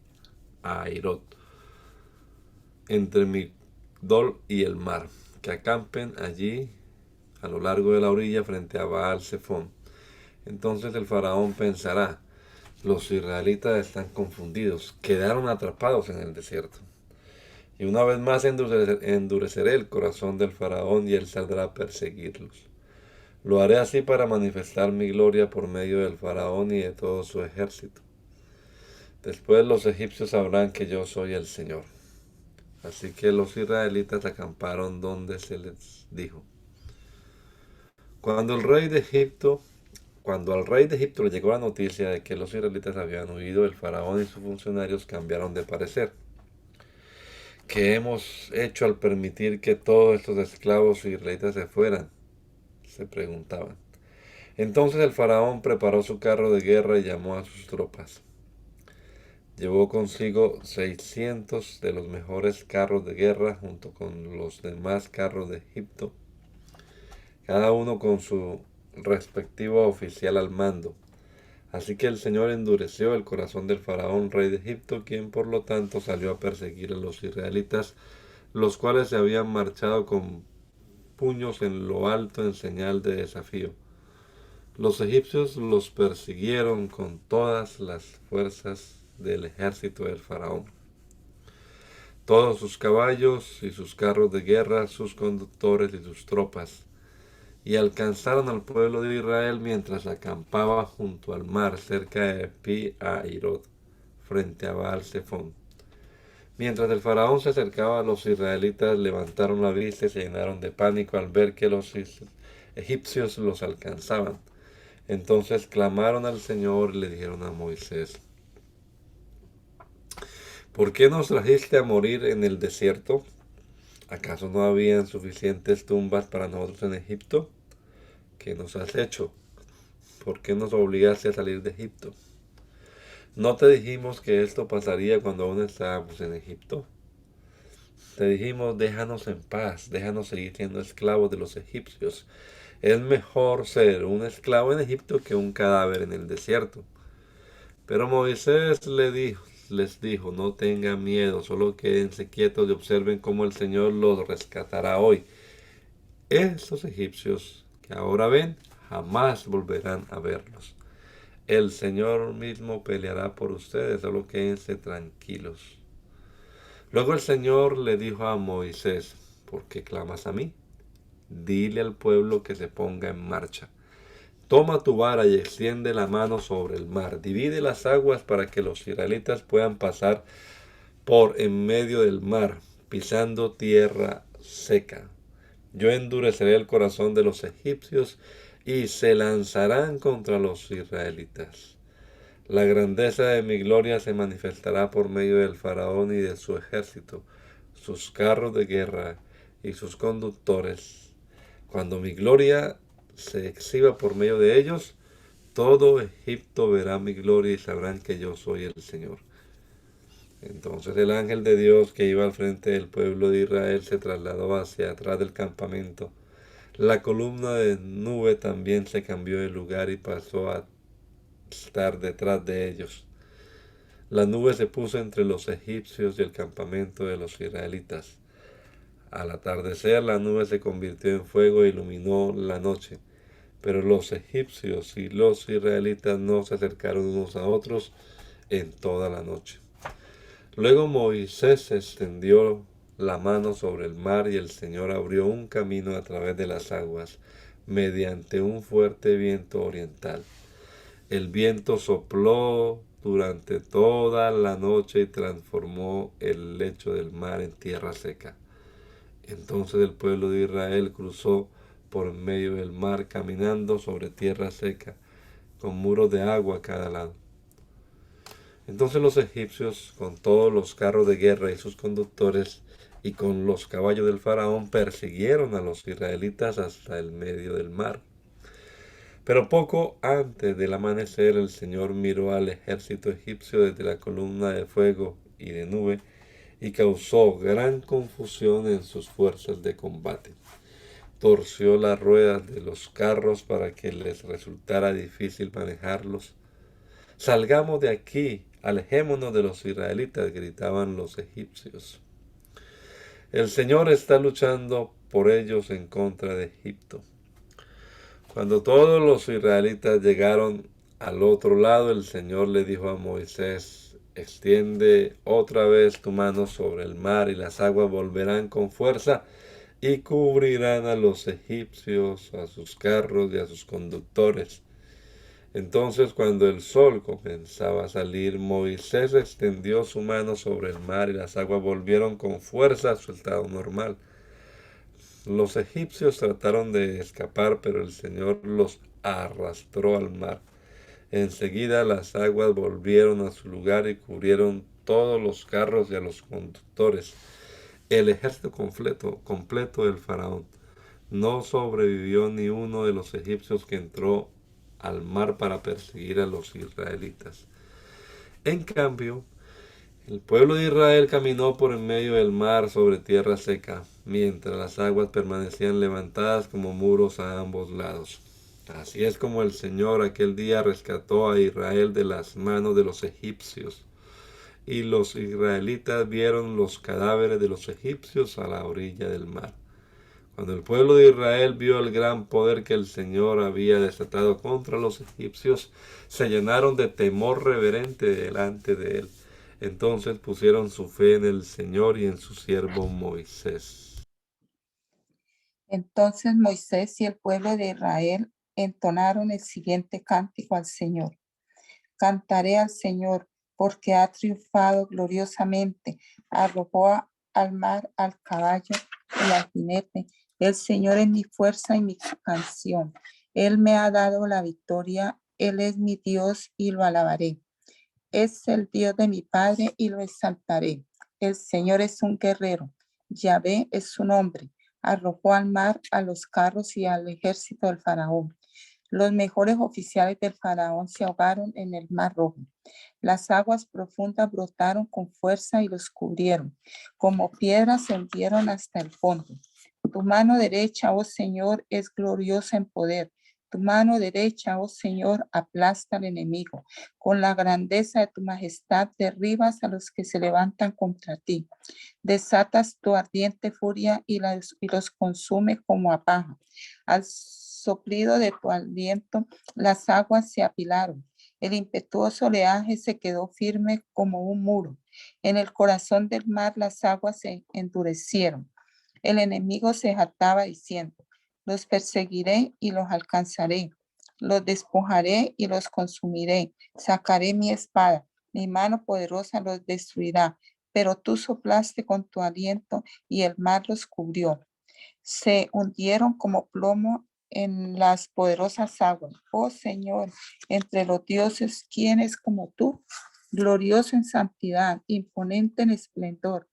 Hairot, entre Migdol y el mar, que acampen allí a lo largo de la orilla frente a Baal Zephón. Entonces el faraón pensará, los israelitas están confundidos, quedaron atrapados en el desierto. Y una vez más endureceré el corazón del faraón y él saldrá a perseguirlos. Lo haré así para manifestar mi gloria por medio del faraón y de todo su ejército. Después los egipcios sabrán que yo soy el Señor. Así que los israelitas acamparon donde se les dijo. Cuando al rey de Egipto le llegó la noticia de que los israelitas habían huido, el faraón y sus funcionarios cambiaron de parecer. ¿qué hemos hecho al permitir que todos estos esclavos israelitas se fueran?, se preguntaban. Entonces el faraón preparó su carro de guerra y llamó a sus tropas. Llevó consigo 600 de los mejores carros de guerra junto con los demás carros de Egipto, cada uno con su respectivo oficial al mando. Así que el Señor endureció el corazón del faraón, rey de Egipto, quien por lo tanto salió a perseguir a los israelitas, los cuales se habían marchado con puños en lo alto en señal de desafío. Los egipcios los persiguieron con todas las fuerzas del ejército del faraón, todos sus caballos y sus carros de guerra, sus conductores y sus tropas, y alcanzaron al pueblo de Israel mientras acampaba junto al mar cerca de Pi-Hahirot, frente a Baal-Zephón. Mientras el faraón se acercaba, los israelitas levantaron la vista y se llenaron de pánico al ver que los egipcios los alcanzaban. Entonces clamaron al Señor y le dijeron a Moisés: ¿por qué nos trajiste a morir en el desierto? ¿Acaso no habían suficientes tumbas para nosotros en Egipto? ¿Qué nos has hecho? ¿Por qué nos obligaste a salir de Egipto? ¿No te dijimos que esto pasaría cuando aún estábamos en Egipto? Te dijimos: déjanos en paz, déjanos seguir siendo esclavos de los egipcios. Es mejor ser un esclavo en Egipto que un cadáver en el desierto. Pero Moisés les dijo: no tengan miedo, solo quédense quietos y observen cómo el Señor los rescatará hoy. Estos egipcios que ahora ven, jamás volverán a verlos. El Señor mismo peleará por ustedes, solo quédense tranquilos. Luego el Señor le dijo a Moisés: ¿por qué clamas a mí? Dile al pueblo que se ponga en marcha. Toma tu vara y extiende la mano sobre el mar. Divide las aguas para que los israelitas puedan pasar por en medio del mar, pisando tierra seca. Yo endureceré el corazón de los egipcios y se lanzarán contra los israelitas. La grandeza de mi gloria se manifestará por medio del faraón y de su ejército, sus carros de guerra y sus conductores. Cuando mi gloria se exhiba por medio de ellos, todo Egipto verá mi gloria y sabrán que yo soy el Señor. Entonces el ángel de Dios que iba al frente del pueblo de Israel se trasladó hacia atrás del campamento. La columna de nube también se cambió de lugar y pasó a estar detrás de ellos. La nube se puso entre los egipcios y el campamento de los israelitas. Al atardecer la nube se convirtió en fuego e iluminó la noche. Pero los egipcios y los israelitas no se acercaron unos a otros en toda la noche. Luego Moisés extendió la mano sobre el mar y el Señor abrió un camino a través de las aguas mediante un fuerte viento oriental. El viento sopló durante toda la noche y transformó el lecho del mar en tierra seca. Entonces el pueblo de Israel cruzó por medio del mar caminando sobre tierra seca, con muros de agua a cada lado. Entonces los egipcios, con todos los carros de guerra y sus conductores, y con los caballos del faraón, persiguieron a los israelitas hasta el medio del mar. Pero poco antes del amanecer el Señor miró al ejército egipcio desde la columna de fuego y de nube y causó gran confusión en sus fuerzas de combate. Torció las ruedas de los carros para que les resultara difícil manejarlos. Salgamos de aquí, alejémonos de los israelitas, gritaban los egipcios. El Señor está luchando por ellos en contra de Egipto. Cuando todos los israelitas llegaron al otro lado, el Señor le dijo a Moisés: extiende otra vez tu mano sobre el mar y las aguas volverán con fuerza y cubrirán a los egipcios, a sus carros y a sus conductores. Entonces, cuando el sol comenzaba a salir, Moisés extendió su mano sobre el mar y las aguas volvieron con fuerza a su estado normal. Los egipcios trataron de escapar, pero el Señor los arrastró al mar. Enseguida las aguas volvieron a su lugar y cubrieron todos los carros y a los conductores. el ejército completo del faraón. No sobrevivió ni uno de los egipcios que entró al mar para perseguir a los israelitas. En cambio, el pueblo de Israel caminó por en medio del mar sobre tierra seca, mientras las aguas permanecían levantadas como muros a ambos lados. Así es como el Señor aquel día rescató a Israel de las manos de los egipcios. Y los israelitas vieron los cadáveres de los egipcios a la orilla del mar. Cuando el pueblo de Israel vio el gran poder que el Señor había desatado contra los egipcios, se llenaron de temor reverente delante de él. Entonces pusieron su fe en el Señor y en su siervo Moisés. Entonces Moisés y el pueblo de Israel entonaron el siguiente cántico al Señor. Cantaré al Señor porque ha triunfado gloriosamente, arrojó al mar al caballo y al jinete. El Señor es mi fuerza y mi canción. Él me ha dado la victoria. Él es mi Dios y lo alabaré. Es el Dios de mi Padre y lo exaltaré. El Señor es un guerrero. Yahvé es su nombre. Arrojó al mar a los carros y al ejército del faraón. Los mejores oficiales del faraón se ahogaron en el mar Rojo. Las aguas profundas brotaron con fuerza y los cubrieron. Como piedras se hundieron hasta el fondo. Tu mano derecha, oh Señor, es gloriosa en poder. Tu mano derecha, oh Señor, aplasta al enemigo. Con la grandeza de tu majestad derribas a los que se levantan contra ti. Desatas tu ardiente furia y los consume como a paja. Al soplido de tu aliento, las aguas se apilaron. El impetuoso oleaje se quedó firme como un muro. En el corazón del mar las aguas se endurecieron. El enemigo se jactaba diciendo, los perseguiré y los alcanzaré. Los despojaré y los consumiré. Sacaré mi espada. Mi mano poderosa los destruirá. Pero tú soplaste con tu aliento y el mar los cubrió. Se hundieron como plomo en las poderosas aguas. Oh Señor, entre los dioses, ¿quién es como tú? Glorioso en santidad, imponente en esplendor,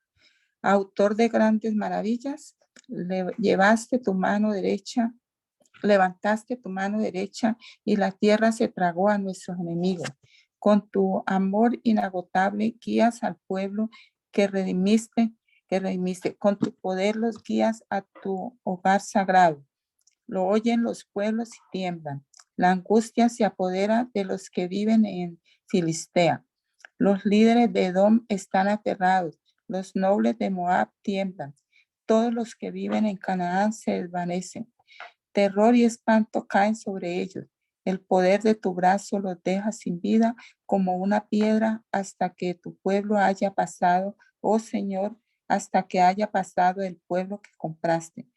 autor de grandes maravillas, llevaste tu mano derecha, levantaste tu mano derecha y la tierra se tragó a nuestros enemigos. Con tu amor inagotable guías al pueblo que redimiste, con tu poder los guías a tu hogar sagrado. Lo oyen los pueblos y tiemblan. La angustia se apodera de los que viven en Filistea. Los líderes de Edom están aterrados. Los nobles de Moab tiemblan. Todos los que viven en Canaán se desvanecen. Terror y espanto caen sobre ellos. El poder de tu brazo los deja sin vida como una piedra hasta que tu pueblo haya pasado, oh Señor, hasta que haya pasado el pueblo que compraste.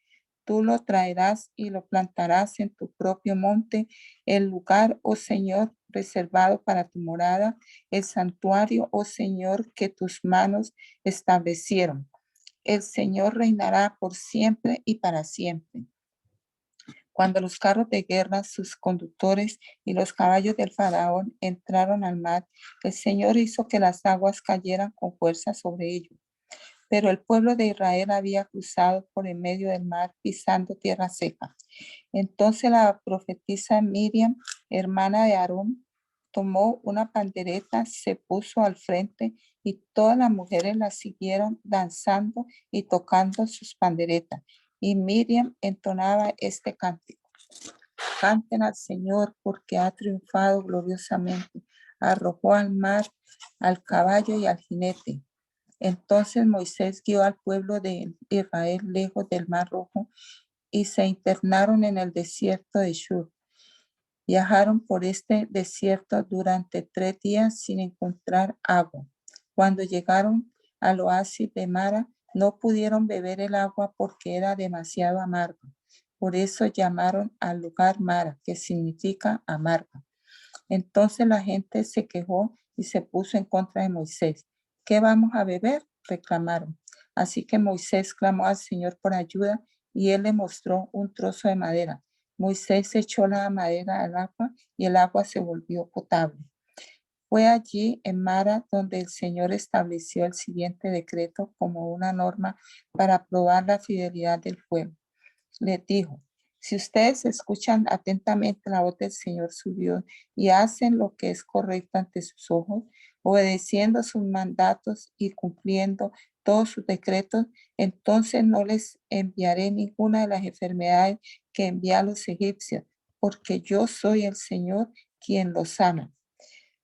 Tú lo traerás y lo plantarás en tu propio monte, el lugar, oh Señor, reservado para tu morada, el santuario, oh Señor, que tus manos establecieron. El Señor reinará por siempre y para siempre. Cuando los carros de guerra, sus conductores y los caballos del faraón entraron al mar, el Señor hizo que las aguas cayeran con fuerza sobre ellos. Pero el pueblo de Israel había cruzado por en medio del mar pisando tierra seca. Entonces la profetisa Miriam, hermana de Aarón, tomó una pandereta, se puso al frente y todas las mujeres la siguieron danzando y tocando sus panderetas. Y Miriam entonaba este cántico. Canten al Señor porque ha triunfado gloriosamente. Arrojó al mar, al caballo y al jinete. Entonces Moisés guió al pueblo de Israel lejos del Mar Rojo y se internaron en el desierto de Shur. Viajaron por este desierto durante 3 días sin encontrar agua. Cuando llegaron al oasis de Mara, no pudieron beber el agua porque era demasiado amarga. Por eso llamaron al lugar Mara, que significa amarga. Entonces la gente se quejó y se puso en contra de Moisés. ¿Qué vamos a beber?, reclamaron. Así que Moisés clamó al Señor por ayuda y él le mostró un trozo de madera. Moisés echó la madera al agua y el agua se volvió potable. Fue allí en Mara donde el Señor estableció el siguiente decreto como una norma para probar la fidelidad del pueblo. Les dijo: si ustedes escuchan atentamente la voz del Señor su Dios y hacen lo que es correcto ante sus ojos, obedeciendo sus mandatos y cumpliendo todos sus decretos, entonces no les enviaré ninguna de las enfermedades que envié a los egipcios, porque yo soy el Señor quien los sana.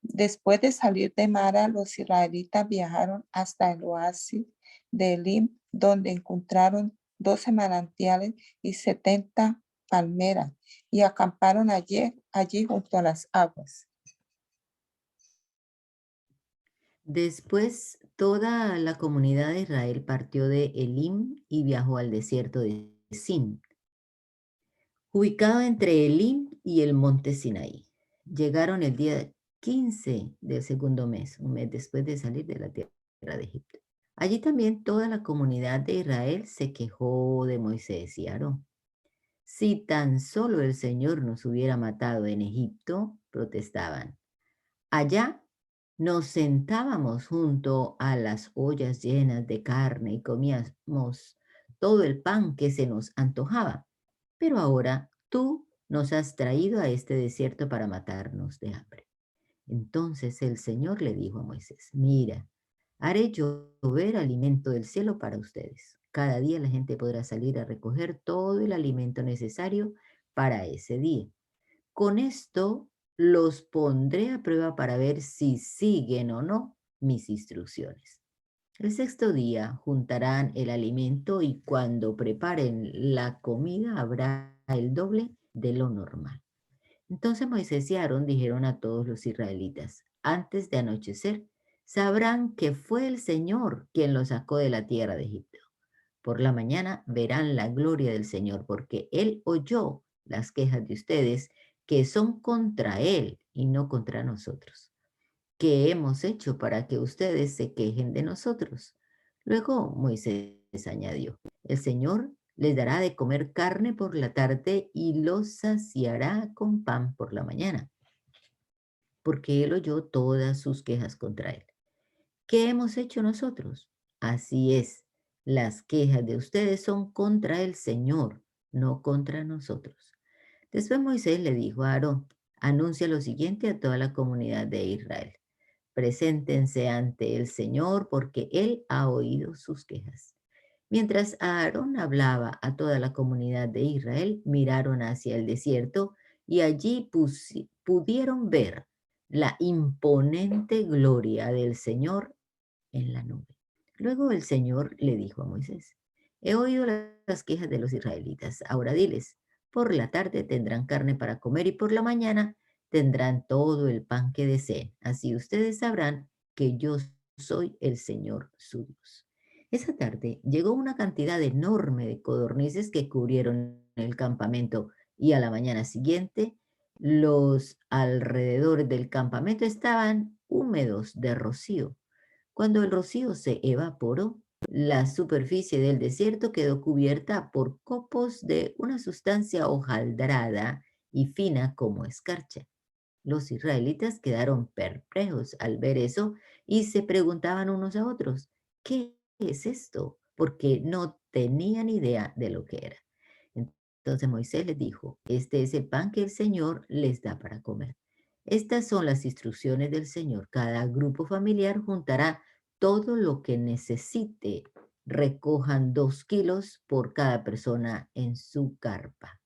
Después de salir de Mara, los israelitas viajaron hasta el oasis de Elim, donde encontraron 12 manantiales y 70 palmeras, y acamparon allí junto a las aguas. Después, toda la comunidad de Israel partió de Elim y viajó al desierto de Sin, ubicado entre Elim y el monte Sinaí. Llegaron el día 15 del segundo mes, un mes después de salir de la tierra de Egipto. Allí también toda la comunidad de Israel se quejó de Moisés y Aarón. Si tan solo el Señor nos hubiera matado en Egipto, protestaban. Allá nos sentábamos junto a las ollas llenas de carne y comíamos todo el pan que se nos antojaba. Pero ahora tú nos has traído a este desierto para matarnos de hambre. Entonces el Señor le dijo a Moisés: mira, haré llover alimento del cielo para ustedes. Cada día la gente podrá salir a recoger todo el alimento necesario para ese día. Con esto los pondré a prueba para ver si siguen o no mis instrucciones. El sexto día juntarán el alimento y cuando preparen la comida habrá el doble de lo normal. Entonces Moisés y Aarón dijeron a todos los israelitas: antes de anochecer sabrán que fue el Señor quien los sacó de la tierra de Egipto. Por la mañana verán la gloria del Señor, porque Él oyó las quejas de ustedes, que son contra Él y no contra nosotros. ¿Qué hemos hecho para que ustedes se quejen de nosotros? Luego Moisés añadió: el Señor les dará de comer carne por la tarde y los saciará con pan por la mañana, porque Él oyó todas sus quejas contra Él. ¿Qué hemos hecho nosotros? Así es, las quejas de ustedes son contra el Señor, no contra nosotros. Después Moisés le dijo a Aarón: anuncia lo siguiente a toda la comunidad de Israel. Preséntense ante el Señor porque Él ha oído sus quejas. Mientras Aarón hablaba a toda la comunidad de Israel, miraron hacia el desierto y allí pudieron ver la imponente gloria del Señor en la nube. Luego el Señor le dijo a Moisés: he oído las quejas de los israelitas. Ahora diles: por la tarde tendrán carne para comer y por la mañana tendrán todo el pan que deseen. Así ustedes sabrán que yo soy el Señor su Dios. Esa tarde llegó una cantidad enorme de codornices que cubrieron el campamento, y a la mañana siguiente los alrededores del campamento estaban húmedos de rocío. Cuando el rocío se evaporó, la superficie del desierto quedó cubierta por copos de una sustancia hojaldrada y fina como escarcha. Los israelitas quedaron perplejos al ver eso y se preguntaban unos a otros: ¿qué es esto? Porque no tenían idea de lo que era. Entonces Moisés les dijo: este es el pan que el Señor les da para comer. Estas son las instrucciones del Señor. Cada grupo familiar juntará todo lo que necesite. Recojan 2 kilos por cada persona en su carpa.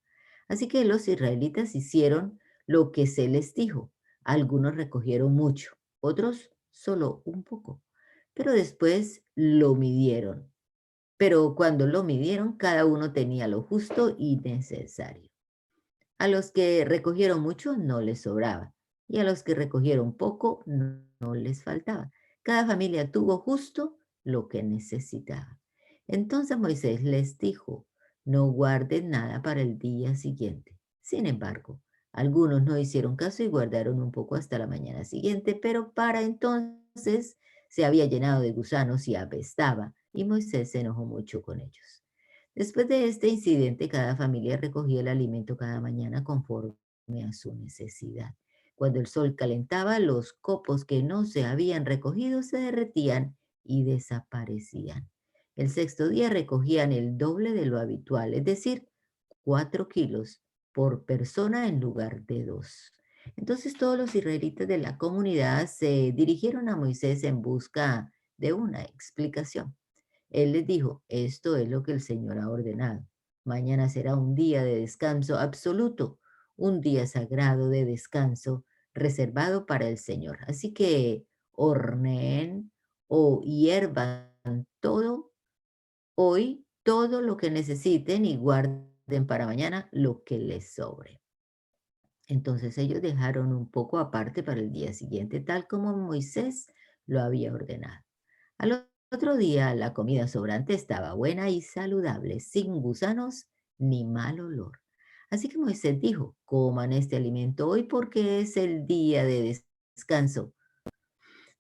Así que los israelitas hicieron lo que se les dijo. Algunos recogieron mucho, otros solo un poco, pero después lo midieron. Pero cuando lo midieron, cada uno tenía lo justo y necesario. A los que recogieron mucho no les sobraba, y a los que recogieron poco no les faltaba. Cada familia tuvo justo lo que necesitaba. Entonces Moisés les dijo: no guarden nada para el día siguiente. Sin embargo, algunos no hicieron caso y guardaron un poco hasta la mañana siguiente, pero para entonces se había llenado de gusanos y apestaba, y Moisés se enojó mucho con ellos. Después de este incidente, cada familia recogía el alimento cada mañana conforme a su necesidad. Cuando el sol calentaba, los copos que no se habían recogido se derretían y desaparecían. El sexto día recogían el doble de lo habitual, es decir, 4 kilos por persona en lugar de 2. Entonces todos los israelitas de la comunidad se dirigieron a Moisés en busca de una explicación. Él les dijo, esto es lo que el Señor ha ordenado. Mañana será un día de descanso absoluto, un día sagrado de descanso reservado para el Señor. Así que horneen o hiervan todo hoy, todo lo que necesiten y guarden para mañana lo que les sobre. Entonces ellos dejaron un poco aparte para el día siguiente, tal como Moisés lo había ordenado. Al otro día la comida sobrante estaba buena y saludable, sin gusanos ni mal olor. Así que Moisés dijo, coman este alimento hoy porque es el día de descanso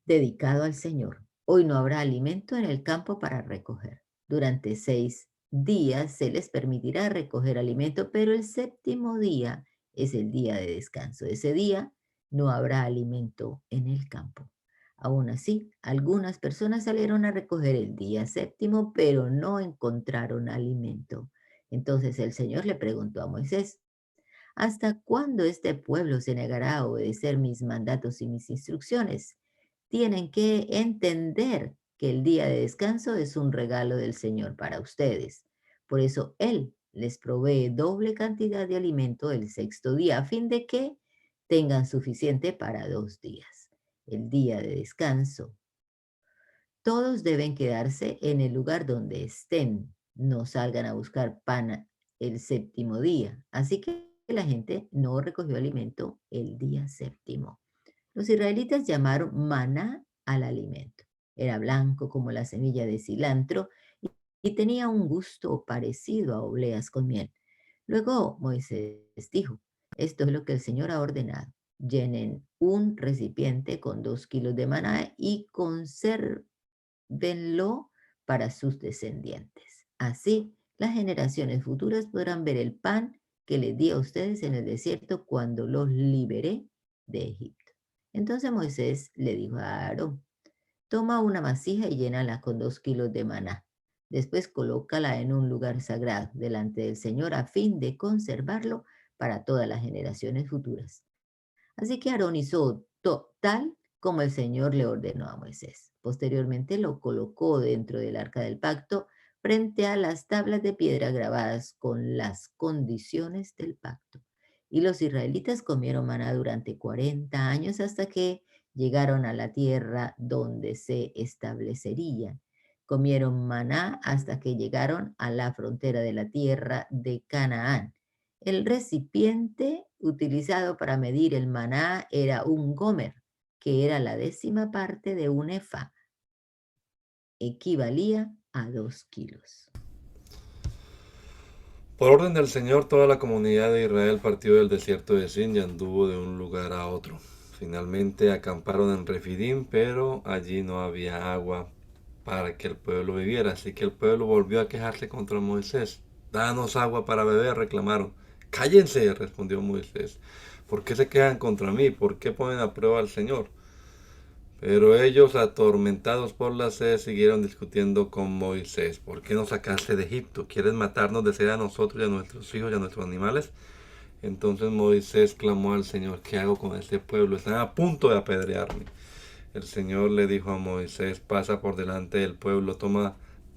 dedicado al Señor. Hoy no habrá alimento en el campo para recoger. Durante 6 días se les permitirá recoger alimento, pero el séptimo día es el día de descanso. Ese día no habrá alimento en el campo. Aún así, algunas personas salieron a recoger el día séptimo, pero no encontraron alimento. Entonces el Señor le preguntó a Moisés, ¿hasta cuándo este pueblo se negará a obedecer mis mandatos y mis instrucciones? Tienen que entender que el día de descanso es un regalo del Señor para ustedes. Por eso Él les provee doble cantidad de alimento el sexto día, a fin de que tengan suficiente para 2 días. El día de descanso. Todos deben quedarse en el lugar donde estén. No salgan a buscar pan el séptimo día. Así que la gente no recogió alimento el día séptimo. Los israelitas llamaron maná al alimento. Era blanco como la semilla de cilantro y tenía un gusto parecido a obleas con miel. Luego Moisés dijo, esto es lo que el Señor ha ordenado. Llenen un recipiente con 2 kilos de maná y consérvenlo para sus descendientes. Así, las generaciones futuras podrán ver el pan que les di a ustedes en el desierto cuando los liberé de Egipto. Entonces Moisés le dijo a Aarón, toma una vasija y llénala con 2 kilos de maná. Después colócala en un lugar sagrado delante del Señor a fin de conservarlo para todas las generaciones futuras. Así que Aarón hizo tal como el Señor le ordenó a Moisés. Posteriormente lo colocó dentro del arca del pacto frente a las tablas de piedra grabadas con las condiciones del pacto. Y los israelitas comieron maná durante 40 años hasta que llegaron a la tierra donde se establecerían. Comieron maná hasta que llegaron a la frontera de la tierra de Canaán. El recipiente utilizado para medir el maná era un gomer, que era la 10ª parte de un efa. Equivalía a 2 kilos. Por orden del Señor, toda la comunidad de Israel partió del desierto de Sin y anduvo de un lugar a otro. Finalmente acamparon en Refidim, pero allí no había agua para que el pueblo bebiera. Así que el pueblo volvió a quejarse contra Moisés. Danos agua para beber, reclamaron. Cállense, respondió Moisés. ¿Por qué se quejan contra mí? ¿Por qué ponen a prueba al Señor? Pero ellos, atormentados por la sed, siguieron discutiendo con Moisés. ¿Por qué nos sacaste de Egipto? ¿Quieres matarnos de sed a nosotros y a nuestros hijos y a nuestros animales? Entonces Moisés clamó al Señor, ¿qué hago con este pueblo? Están a punto de apedrearme. El Señor le dijo a Moisés, pasa por delante del pueblo, toma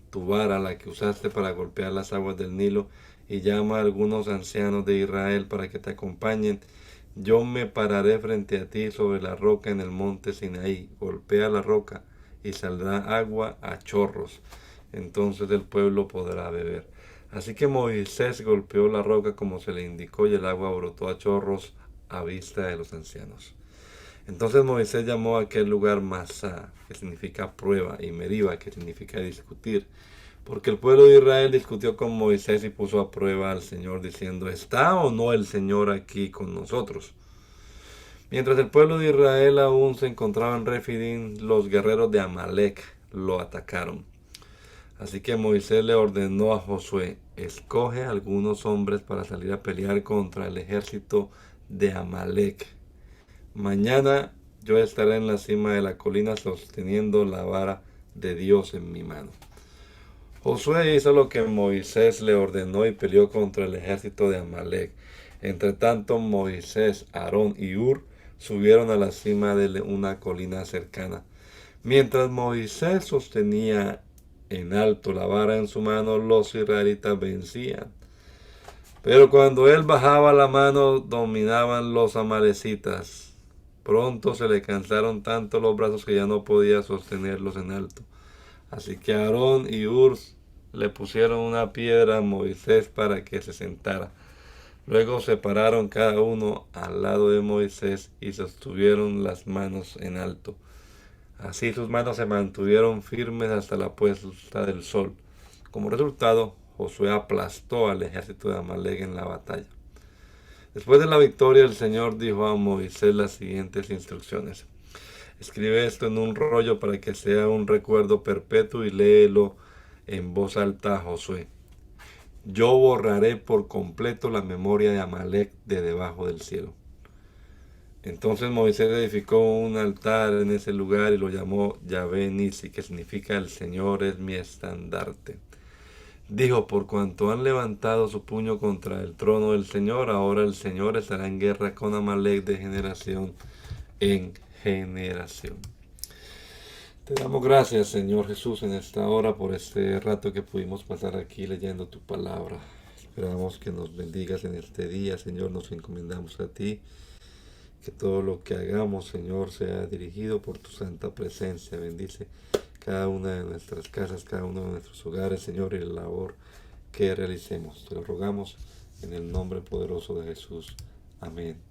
tu vara, la que usaste para golpear las aguas del Nilo, y llama a algunos ancianos de Israel para que te acompañen. Yo me pararé frente a ti sobre la roca en el monte Sinaí. Golpea la roca y saldrá agua a chorros. Entonces el pueblo podrá beber. Así que Moisés golpeó la roca como se le indicó y el agua brotó a chorros a vista de los ancianos. Entonces Moisés llamó a aquel lugar Masá, que significa prueba, y Meriba, que significa discutir. Porque el pueblo de Israel discutió con Moisés y puso a prueba al Señor diciendo, ¿está o no el Señor aquí con nosotros? Mientras el pueblo de Israel aún se encontraba en Refidim, los guerreros de Amalek lo atacaron. Así que Moisés le ordenó a Josué, escoge algunos hombres para salir a pelear contra el ejército de Amalek. mañana yo estaré en la cima de la colina sosteniendo la vara de Dios en mi mano. Josué hizo lo que Moisés le ordenó y peleó contra el ejército de Amalek. Entre tanto, Moisés, Aarón y Hur subieron a la cima de una colina cercana. Mientras Moisés sostenía en alto la vara en su mano, los israelitas vencían. Pero cuando él bajaba la mano, dominaban los amalecitas. Pronto se le cansaron tanto los brazos que ya no podía sostenerlos en alto. Así que Aarón y Hur le pusieron una piedra a Moisés para que se sentara. Luego se pararon cada uno al lado de Moisés y sostuvieron las manos en alto. Así sus manos se mantuvieron firmes hasta la puesta del sol. Como resultado, Josué aplastó al ejército de Amalek en la batalla. Después de la victoria, el Señor dijo a Moisés las siguientes instrucciones. Escribe esto en un rollo para que sea un recuerdo perpetuo y léelo en voz alta a Josué. Yo borraré por completo la memoria de Amalek de debajo del cielo. Entonces Moisés edificó un altar en ese lugar y lo llamó Yahvé Nisi, que significa el Señor es mi estandarte. Dijo, por cuanto han levantado su puño contra el trono del Señor, ahora el Señor estará en guerra con Amalek de generación en generación. Te damos gracias, Señor Jesús, en esta hora por este rato que pudimos pasar aquí leyendo tu palabra. Esperamos que nos bendigas en este día, Señor, nos encomendamos a ti. Que todo lo que hagamos, Señor, sea dirigido por tu santa presencia. Bendice cada una de nuestras casas, cada uno de nuestros hogares, Señor, y la labor que realicemos. Te lo rogamos en el nombre poderoso de Jesús. Amén.